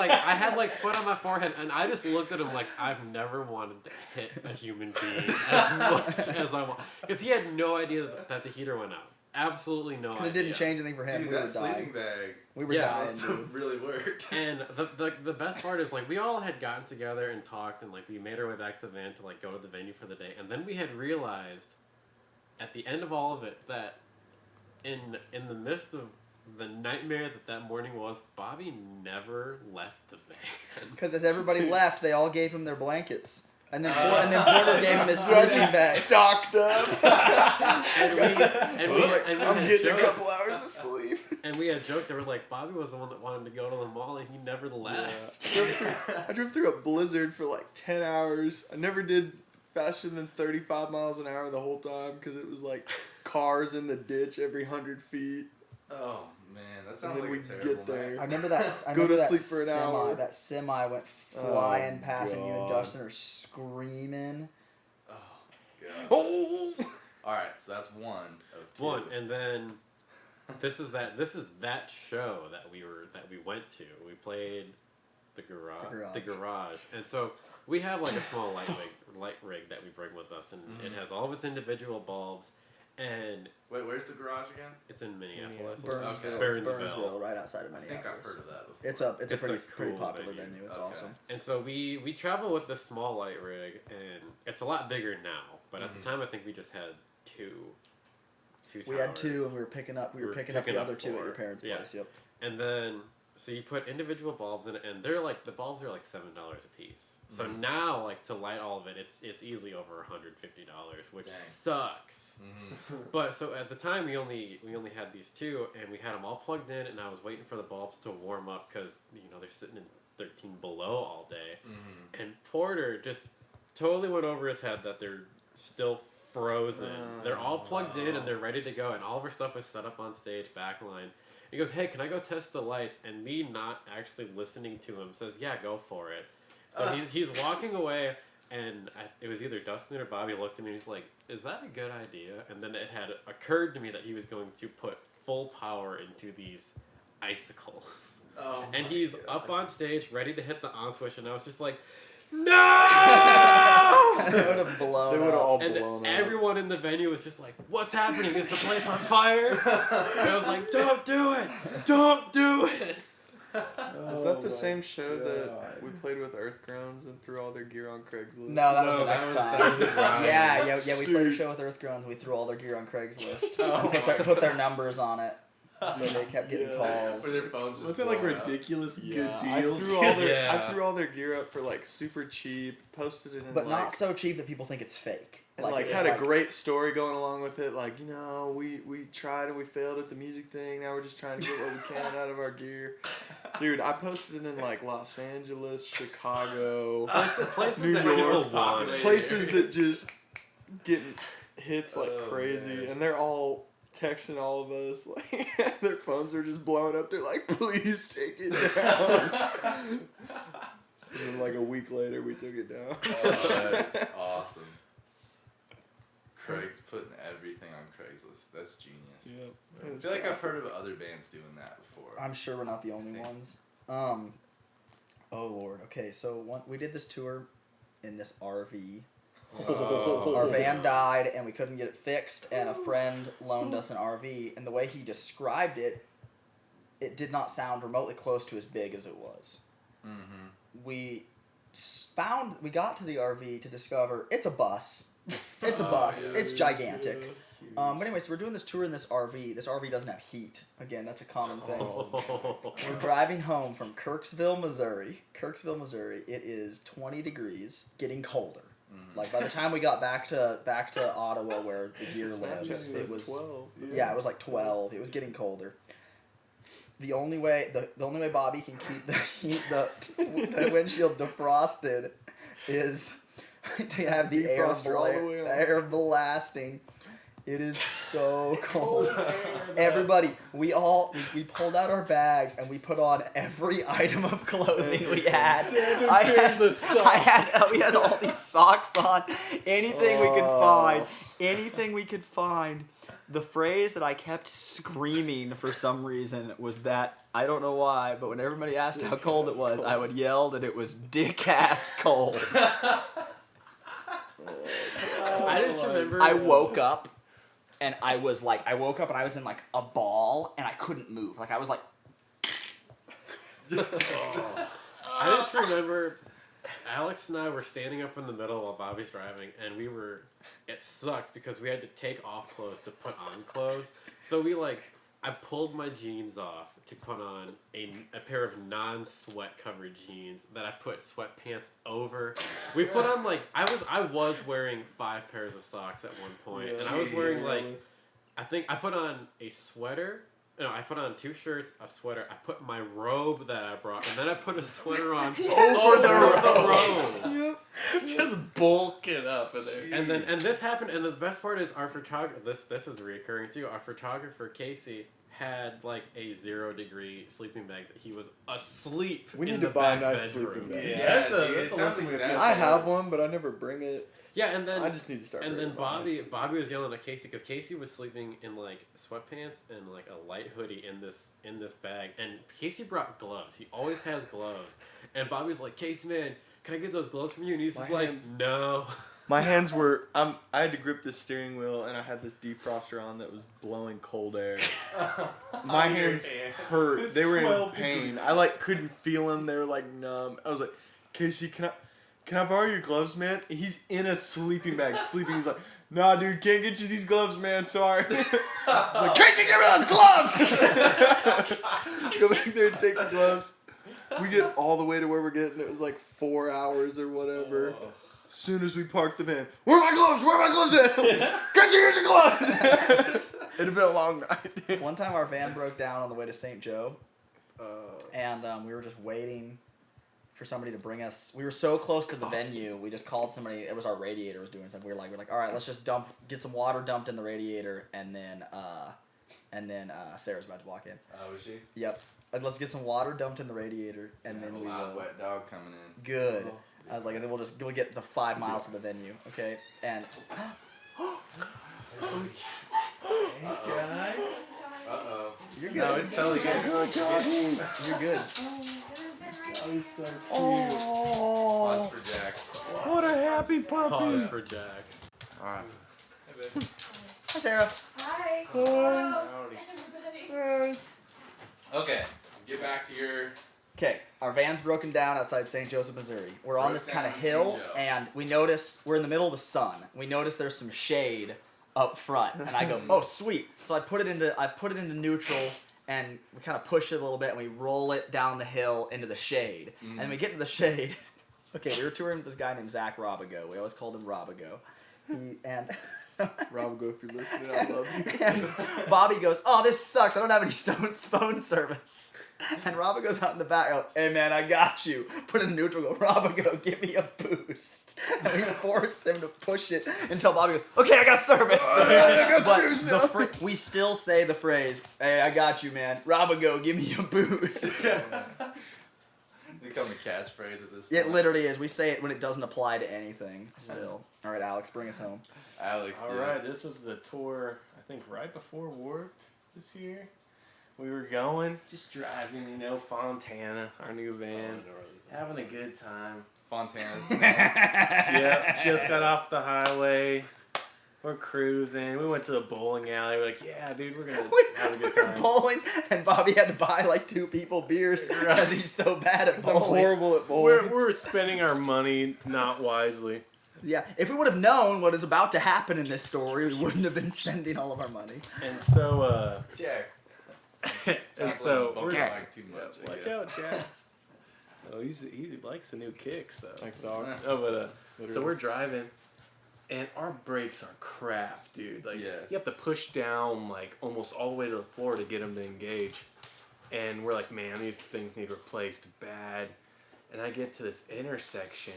I had sweat on my forehead, and I just looked at him like I've never wanted to hit a human being as much as I want, because he had no idea that the heater went out. Absolutely no idea. Because it didn't change anything for him. Dude, we that were sleeping dying. bag. We were dying. Dude. Really worked. And the best part is we all had gotten together and talked, and we made our way back to the van to go to the venue for the day, and then we had realized at the end of all of it that in the midst of the nightmare that morning was, Bobby never left the van. Because as everybody left, they all gave him their blankets. And then Porter gave him his sleeping bag. Stocked up. I'm getting a couple hours of sleep. And we had joked, they were like, Bobby was the one that wanted to go to the mall, and he never left. Yeah. I drove through a blizzard for 10 hours. I never did faster than 35 miles an hour the whole time, because it was cars in the ditch every 100 feet. Oh, man, that sounds like a terrible get there. I remember that. Sleep for an hour. That semi went flying past, and you and Dustin are screaming. Oh, God. Oh! All right, so that's one of two. One, and then this is that show that we went to. We played the garage, and so we have like a small light rig that we bring with us, and it has all of its individual bulbs. And wait, where's the garage again? it's in Minneapolis. Burnsville. Okay. Burnsville, right outside of I Minneapolis. think I've heard of that before. It's a pretty cool popular venue. venue. It's Okay. awesome. And so we travel with this small light rig, and it's a lot bigger now. But at the time, I think we just had two We had towers. 2, and we were picking up the other 2 at your parents' place. Yep. And then, so you put individual bulbs in it, and they're like, the bulbs are like $7 a piece. So now, like, to light all of it, it's easily over $150, which sucks. But so at the time, we only had these 2, and we had them all plugged in, and I was waiting for the bulbs to warm up because, they're sitting in 13 below all day. And Porter just totally went over his head that they're still frozen. They're all plugged in and they're ready to go, and all of our stuff is set up on stage, backline. He goes, "Hey, can I go test the lights?" And me not actually listening to him says, "Yeah, go for it." So he's walking away, and it was either Dustin or Bobby looked at me and he's like, "Is that a good idea?" And then it had occurred to me that he was going to put full power into these icicles. And he's up on stage ready to hit the on switch, and I was just like, "No!" They would have blown. They would have all And blown up. everyone in the venue was just like, "What's happening? Is the place on fire?" And I was like, "Don't do it! Don't do it!" Was that the same show that we played with Earth Groans and threw all their gear on Craigslist? No, that was No, the that next was- time. that was right. Yeah. We played a show with Earthgrounds. We threw all their gear on Craigslist. Put their numbers on it, so they kept getting calls. Were their phones just Was it like blowing up? ridiculous Yeah, good deals? I threw all their gear up for like super cheap. Posted it in But like, not so cheap that people think it's fake. and like it's had a great story going along with it. Like, we tried and we failed at the music thing. Now we're just trying to get what we can out of our gear. Dude, I posted it in like Los Angeles, Chicago, Places New that York, people want. places that just get hits like Oh, crazy, man. and they're all texting all of us. Like their phones are just blowing up. They're like, "Please take it down." So then, like a week later, we took it down. Oh, that's awesome. Craig's putting everything on Craigslist. That's genius. Yeah. I feel like I've heard of other bands doing that before. I'm sure we're not the only ones. Oh Lord. Okay, so we did this tour in this RV. Our van died and we couldn't get it fixed, and a friend loaned us an RV, and the way he described it, it did not sound remotely close to as big as it was. We got to the RV to discover it's a bus. It's a bus. It's gigantic. But anyways, we're doing this tour in this RV. This RV doesn't have heat. Again, that's a common thing. We're driving home from Kirksville, Missouri. It is 20 degrees, getting colder. Like by the time we got back to Ottawa, where the gear lives, it was 12. Yeah, it was like 12. It was getting colder. The only way Bobby can keep the windshield defrosted is to have the Defroster all the way on. air blasting. It is so cold. Everybody, we pulled out our bags and we put on every item of clothing we had. We had all these socks on, anything we could find. The phrase that I kept screaming for some reason was that, I don't know why, but when everybody asked how cold it was, I would yell that it was dick-ass cold. I just remember. I woke up and I was in like a ball and I couldn't move. Like I was like, I just remember Alex and I were standing up in the middle while Bobby's driving, and it sucked because we had to take off clothes to put on clothes. So I pulled my jeans off to put on a pair of non-sweat covered jeans that I put sweatpants over. We put on I was wearing 5 pairs of socks at one point, and I was wearing I think I put on a sweater. No, I put on 2 shirts, a sweater. I put my robe that I brought, and then I put a sweater on over the robe. Just bulking up in there. And this happened, and the best part is our photographer. This is reoccurring too. Our photographer Casey had a 0-degree sleeping bag that he was asleep. We in need the to buy a back nice bedroom. sleeping bag. Yeah, That's it a sounds lesson like we that. I have one, but I never bring it. Yeah, and then I just need to start. And then bringing mine. Bobby was yelling at Casey because Casey was sleeping in sweatpants and a light hoodie in this bag, and Casey brought gloves. He always has gloves, and Bobby was like, "Casey, man, can I get those gloves from you? And he's My just like, hands- no. My hands were. I had to grip the steering wheel, and I had this defroster on that was blowing cold air. My hands hurt. It's They were in 12 pain. degrees. I like couldn't feel them. They were like numb. I was like, Casey, can I borrow your gloves, man? He's in a sleeping bag, sleeping. He's like, nah, dude, can't get you these gloves, man. Sorry. I'm like, Casey, give me those gloves. Go back there and take the gloves. We get all the way to where we're getting. It was like 4 hours or whatever. Oh. As soon as we parked the van, where are my gloves? Where are my gloves at? Casey, here's your gloves. It'd have been a long night. One time our van broke down on the way to St. Joe, and we were just waiting for somebody to bring us. We were so close to the venue, we just called somebody. It was our radiator was doing something. We were like, all right, let's just get some water dumped in the radiator, and then Sarah's about to walk in. Oh, was she? Yep. Let's get some water dumped in the radiator, and then we loud will. wet dog coming in. Good. I was like, and then we'll get the 5 miles to the venue, okay? And Uh-oh. you're good. No, it's totally good. You're good. Pause for Jax. What a happy puppy. Pause for Jax. Alright. Hi, Sarah. Hi. Hello, everybody. Okay. Get back to your... Okay, our van's broken down outside St. Joseph, Missouri. We're on this Broke kind down of in hill, St. Joe. and we notice we're in the middle of the sun. We notice there's some shade up front, and I go, "Oh, sweet!" So I put it into neutral, and we kind of push it a little bit, and we roll it down the hill into the shade. And then we get to the shade. Okay, we were touring with this guy named Zach Robigo. We always called him Robigo. Rob, if you're listening, I love you. And Bobby goes, "Oh, this sucks. I don't have any phone service." And Robin goes out in the back, go, "Hey man, I got you." Put it in neutral, go, "Robin, go, give me a boost." And we force him to push it until Bobby goes, "Okay, I got service." I got But service now. we still say the phrase, "Hey, I got you, man. Robin, go, give me a boost." Become a catchphrase at this point. It literally is. We say it when it doesn't apply to anything still. All right, Alex, bring us home. Alex, All dude. right, this was the tour, I think, right before Warped this year. We were going, just driving, Fontana, our new van, having a good time. Fontana's. Yep, just got off the highway. We're cruising. We went to the bowling alley. We're like, yeah, dude, we're gonna have a good We were time. bowling, and Bobby had to buy like 2 people beers because he's so bad at I'm bowling. horrible at bowling. We're spending our money not wisely. Yeah, if we would have known what is about to happen in this story, we wouldn't have been spending all of our money. And so, Jax. and so Don't we're like too much, I watch guess. out, Jax. Oh, he likes the new kicks though. Thanks, dog. Oh, but so we're driving, and our brakes are crap, dude. Like Yeah. you have to push down like almost all the way to the floor to get them to engage. And we're like, man, these things need replaced bad. And I get to this intersection,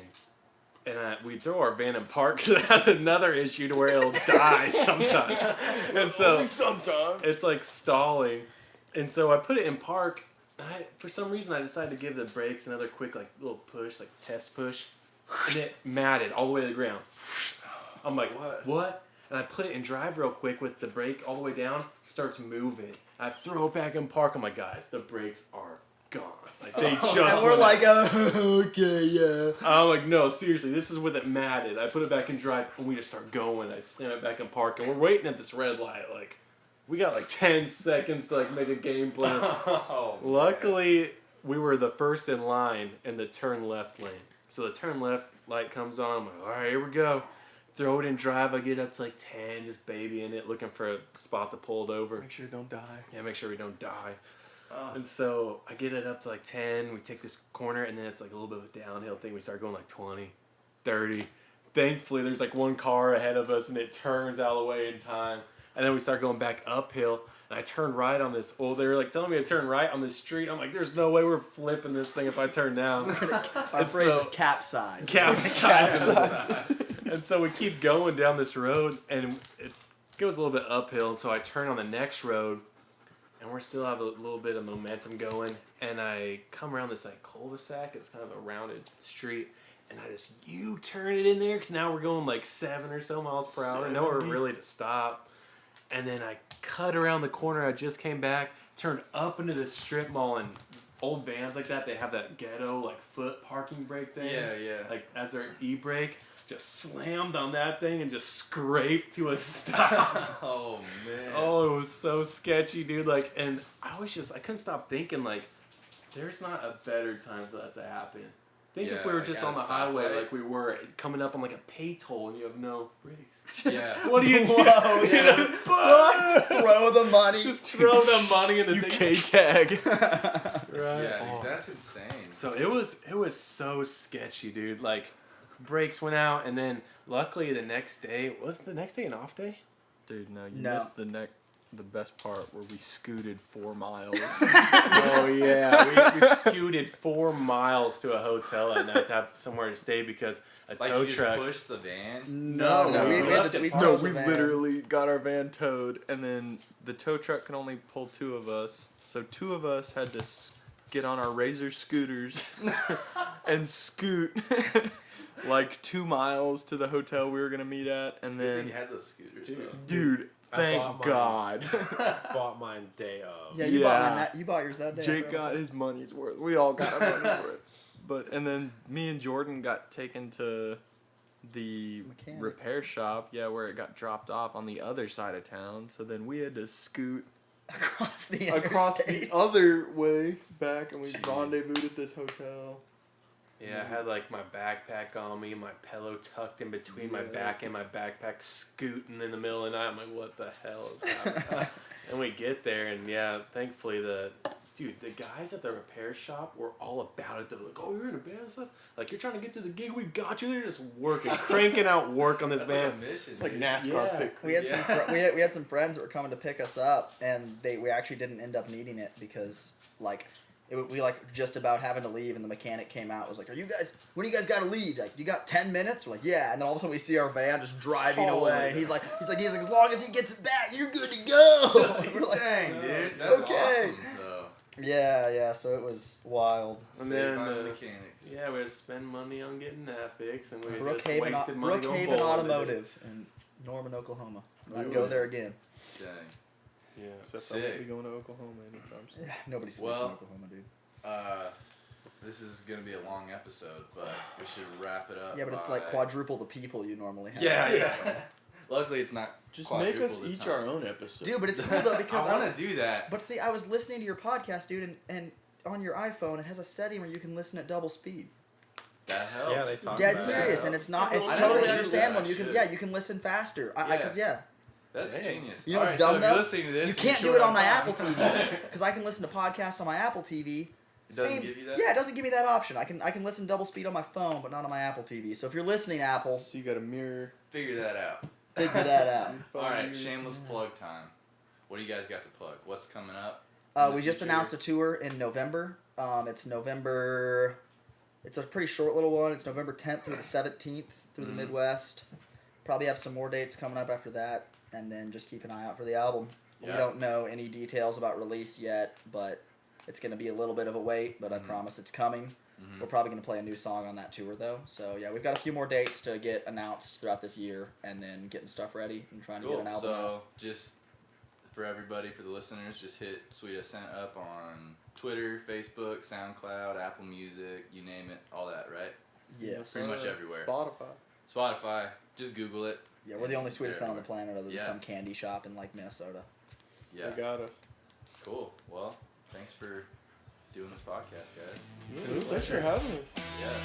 and we throw our van in park because it has another issue to where it'll die sometimes. And so Sometimes. it's like stalling. And so I put it in park. For some reason, I decided to give the brakes another quick, like, little push, like, test push. And it matted all the way to the ground. I'm like, what? And I put it in drive real quick with the brake all the way down. Starts moving. I throw it back in park. I'm like, guys, the brakes are gone. Like, they just And we're went like, okay, yeah. I'm like, no, seriously, this is with it matted. I put it back in drive, and we just start going. I slam it back in park, and we're waiting at this red light. Like, we got like 10 seconds to like make a game plan. Oh, Luckily, we were the first in line in the turn left lane. So the turn left light comes on. I'm like, all right, here we go. Throw it in drive. I get up to like 10, just babying it, looking for a spot to pull it over. Make sure you don't die. Yeah, make sure we don't die. And so I get it up to like 10. We take this corner, and then it's like a little bit of a downhill thing. We start going like 20, 30. Thankfully, there's like one car ahead of us, and it turns out of the way in time. And then we start going back uphill, and I turn right on this. Well, they were like telling me to turn right on this street. I'm like, there's no way we're flipping this thing if I turn down. Our phrase is capsize. Capsize. And so we keep going down this road, and it goes a little bit uphill. And so I turn on the next road, and we still have a little bit of momentum going. And I come around this like cul-de-sac. It's kind of a rounded street. And I just U-turn it in there, because now we're going like 7 or so miles per hour. Nowhere really to stop. And then I cut around the corner. I just came back, turned up into the strip mall, and old vans like that, they have that ghetto like foot parking brake thing. Yeah. Like as their e-brake, just slammed on that thing and just scraped to a stop. Oh man. Oh, it was so sketchy, dude. Like, and I couldn't stop thinking like, there's not a better time for that to happen. Think if we were like just at on a the highway, stoplight. like we were coming up on like a pay toll, and you have no brakes. Yeah. What do you do? Whoa, Yeah. Throw the money. Just throw the money in the K-tag. Right. Yeah, Oh. dude, that's insane. So it was so sketchy, dude. Like, brakes went out, and then luckily the next day was the next day an off day. Dude, no, you No. missed the best part where we scooted 4 miles. Oh yeah, we scooted 4 miles to a hotel at night to have somewhere to stay because a Like tow you just truck. pushed the van. No, No, we we had left to. it We parked. No, parked we the van. literally got our van towed, and then the tow truck could only pull 2 of us. So 2 of us had to get on our Razor scooters and scoot like 2 miles to the hotel we were gonna meet at, and You then had those scooters, Dude. though. dude, I thank bought mine. God, Bought mine day of. Yeah, you bought Yeah. mine. You bought yours that day. Jake got his money's worth. We all got our money's worth. But and then me and Jordan got taken to the Mechanic. repair shop, yeah, where it got dropped off on the other side of town. So then we had to scoot across the across interstate. the other way back, and we Jeez. rendezvoused at this hotel. Yeah, I had like my backpack on me, my pillow tucked in between my back and my backpack, scooting in the middle of the night. I'm like, what the hell is happening? And we get there, and yeah, thankfully the guys at the repair shop were all about it. They're like, oh, you're in a band and stuff? Like, you're trying to get to the gig, we got you. They're just working, cranking out work on this That's van. like a mission. It's like dude. NASCAR Yeah. pit crew. We had we had some friends that were coming to pick us up, and we actually didn't end up needing it because like we like just about having to leave, and the mechanic came out, was like, "Are you guys? When do you guys got to leave? Like, you got 10 minutes?" We're like, "Yeah." And then all of a sudden we see our van just driving Oh, away. yeah. And he's like, as long as he gets it back, you're good to go. And we're like, Dang, dude. That's Okay. awesome, though. yeah. So it was wild. And Saved then, by the uh, mechanics. Yeah, we had to spend money on getting that fixed, and we just Brookhaven, wasted money going Brookhaven bowling. Automotive in Norman, Oklahoma. I'd Ooh. go there again. Dang. Yeah. Except I won't Sick. be going to Oklahoma anytime soon. Yeah, nobody sleeps Well, in Oklahoma, dude. This is gonna be a long episode, but we should wrap it up. Yeah, but it's by- like quadruple the people you normally have. Yeah. Luckily, it's not. Just make us quadruple the each time. our own episode. Dude, but it's cool though because I want to do that. But see, I was listening to your podcast, dude, and on your iPhone it has a setting where you can listen at double speed. That helps. Yeah, they talk Dead about serious, it. and it's not. It's I totally never knew understandable. that You can, shit. you can listen faster. Yeah. Because That's Dang. genius. You know All what's right, dumb so if you're though? listening to this, you and can't you're do it short on my time- Apple TV because I can listen to podcasts on my Apple TV. It doesn't give you that? Yeah, it doesn't give me that option. I can listen double speed on my phone, but not on my Apple TV. So if you're listening, Apple, So you got a mirror. Figure that out. figure that out. All right, shameless plug time. What do you guys got to plug? What's coming up? in We the just future? announced a tour in November. It's November. It's a pretty short little one. It's November 10th through the 17th through the Midwest. Probably have some more dates coming up after that, and then just keep an eye out for the album. Yeah. We don't know any details about release yet, but it's going to be a little bit of a wait, but I promise it's coming. We're probably going to play a new song on that tour, though. So, yeah, we've got a few more dates to get announced throughout this year, and then getting stuff ready and trying to get Cool. an album out. So just for everybody, for the listeners, just hit Sweet Ascent up on Twitter, Facebook, SoundCloud, Apple Music, you name it, all that, right? Yes. Pretty much everywhere. Spotify. Spotify, just Google it. Yeah, we're the only sweetest They're sound on the planet other than Yeah. some candy shop in, like, Minnesota. Yeah. They got us. Cool. Well, thanks for doing this podcast, guys. Yeah, thanks for having us. Yeah.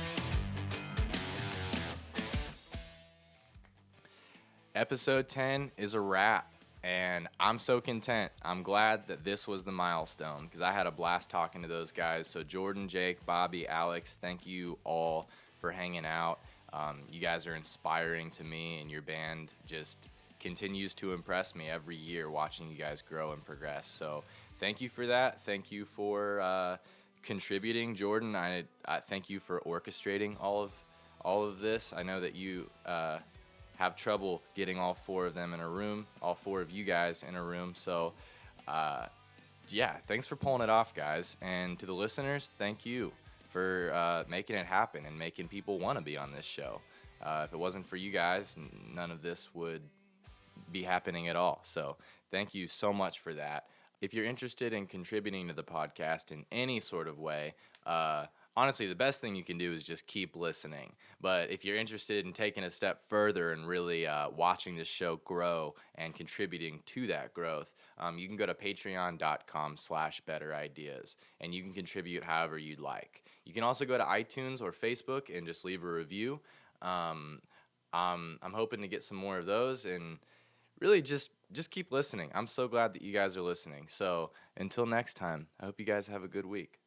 Episode 10 is a wrap, and I'm so content. I'm glad that this was the milestone because I had a blast talking to those guys. So Jordan, Jake, Bobby, Allex, thank you all for hanging out. You guys are inspiring to me, and your band just continues to impress me every year watching you guys grow and progress. So thank you for that. Thank you for contributing, Jordan. I thank you for orchestrating all of this. I know that you have trouble getting all four of them in a room, all four of you guys in a room. So, yeah, thanks for pulling it off, guys. And to the listeners, thank you for making it happen and making people want to be on this show. If it wasn't for you guys, none of this would be happening at all. So thank you so much for that. If you're interested in contributing to the podcast in any sort of way, honestly, the best thing you can do is just keep listening. But if you're interested in taking a step further and really watching this show grow and contributing to that growth, you can go to patreon.com/betterideas, and you can contribute however you'd like. You can also go to iTunes or Facebook and just leave a review. I'm hoping to get some more of those, and really just keep listening. I'm so glad that you guys are listening. So until next time, I hope you guys have a good week.